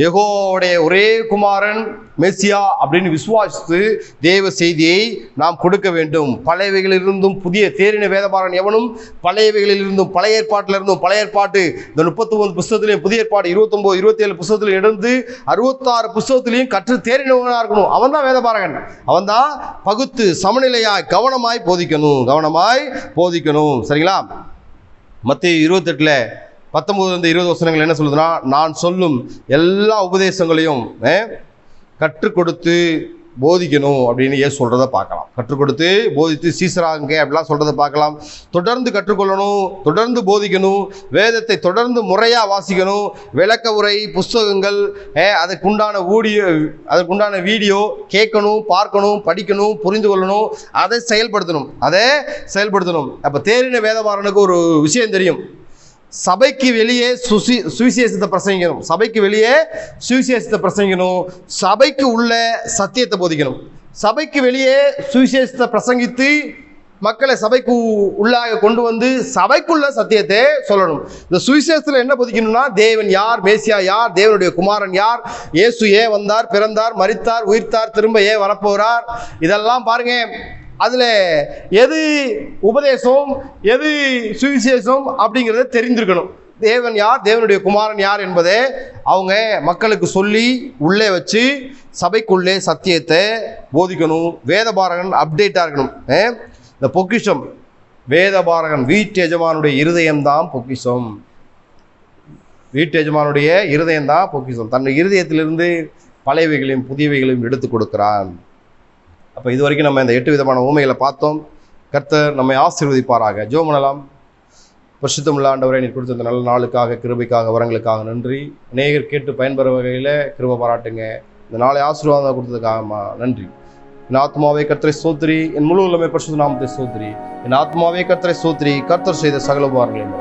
யெகோவாவுடைய ஒரே குமாரன் மெசியா அப்படின்னு விசுவாசித்து தேவ செய்தியை நாம் கொடுக்க வேண்டும். பழையவைகளிலிருந்தும் புதிய தேறின வேதபாரகன் எவனும் பழையவைகளிலிருந்தும், பழைய ஏற்பாட்டிலிருந்தும், பழைய ஏற்பாட்டு இந்த 39 புஸ்தகத்திலையும், புதிய ஏற்பாடு 29, 27 புஸ்தகத்திலையும் எடுத்து 66 புஸ்தகத்திலையும் கற்று தேறினவனாக இருக்கணும். அவன் தான் வேதபாரகன். அவன் தான் பகுத்து சமநிலையாய் கவனமாய் போதிக்கணும். சரிங்களா? மத்தேயு 28 19-20 வசனங்கள் என்ன சொல்லுதுன்னா, நான் சொல்லும் எல்லா உபதேசங்களையும் கற்றுக் கொடுத்து போதிக்கணும் அப்படின்னு ஏன் சொல்றதை பார்க்கலாம். கற்றுக் கொடுத்து போதித்து சீசராங்க அப்படிலாம் சொல்றதை பார்க்கலாம். தொடர்ந்து கற்றுக்கொள்ளணும், தொடர்ந்து போதிக்கணும், வேதத்தை தொடர்ந்து முறையா வாசிக்கணும், விளக்க உரை புஸ்தகங்கள், அதற்குண்டான வீடியோ கேட்கணும், பார்க்கணும், படிக்கணும், புரிந்து கொள்ளணும், அதை செயல்படுத்தணும். அப்ப தேறின வேதபாரகனுக்கு ஒரு விஷயம் தெரியும். சபைக்கு வெளியே சுவிசேஷத்தை பிரசங்கிக்கணும். சபைக்கு வெளியே சுவிசேஷத்தை பிரசங்கிக்கணும். சபைக்கு உள்ள சத்தியத்தை போதிக்கணும். சபைக்கு வெளியே சுவிசேஷத்தை பிரசங்கித்து மக்களை சபைக்கு உள்ளாக கொண்டு வந்து சபைக்குள்ள சத்தியத்தை சொல்லணும். இந்த சுவிசேஷத்தில் என்ன போதிக்கணும்னா, தேவன் யார், மேசியா யார், தேவனுடைய குமாரன் யார், இயேசு ஏன் வந்தார், பிறந்தார், மரித்தார், உயிர்த்தார், திரும்ப ஏன் வரப்போகிறார், இதெல்லாம் பாருங்க. அதில் எது உபதேசம் எது சுவிசேஷம் அப்படிங்கிறத தெரிந்திருக்கணும். தேவன் யார், தேவனுடைய குமாரன் யார் என்பதை அவங்க மக்களுக்கு சொல்லி உள்ளே வச்சு சபைக்குள்ளே சத்தியத்தை போதிக்கணும். வேதபாரகன் அப்டேட்டாக இருக்கணும். இந்த பொக்கிஷம் வேதபாரகன், வீட்டு எஜமானுடைய இருதயம்தான் பொக்கிஷம். வீட்டு எஜமானுடைய இருதயம்தான் பொக்கிஷம். தன்னுடைய இருதயத்திலிருந்து பழையவைகளையும் புதியவைகளையும் எடுத்து கொடுக்கிறான். அப்போ இது வரைக்கும் நம்ம இந்த 8 விதமான ஊமைகளை பார்த்தோம். கர்த்தர் நம்மை ஆசீர்வதிப்பாராக. ஜெபம் பண்ணலாம். பரிசுத்தமுள்ள ஆண்டவரே, நீர் கொடுத்த இந்த நல்ல நாளுக்காக, கிருபைக்காக, வரங்களுக்காக நன்றி. அநேகர் கேட்டு பயன்பெற வகையில் கிருபை பாராட்டுங்க. இந்த நாளை ஆசீர்வாதம் கொடுத்ததுக்காக நன்றி. என் ஆத்மாவே கர்த்தரை ஸ்தோத்திரி, என் முழு உள்ளமே பரிசுத்த நாமத்தை ஸ்தோத்திரி. என் ஆத்மாவே கர்த்தரை ஸ்தோத்திரி, கர்த்தர் செய்த சகல உபகாரங்களையும்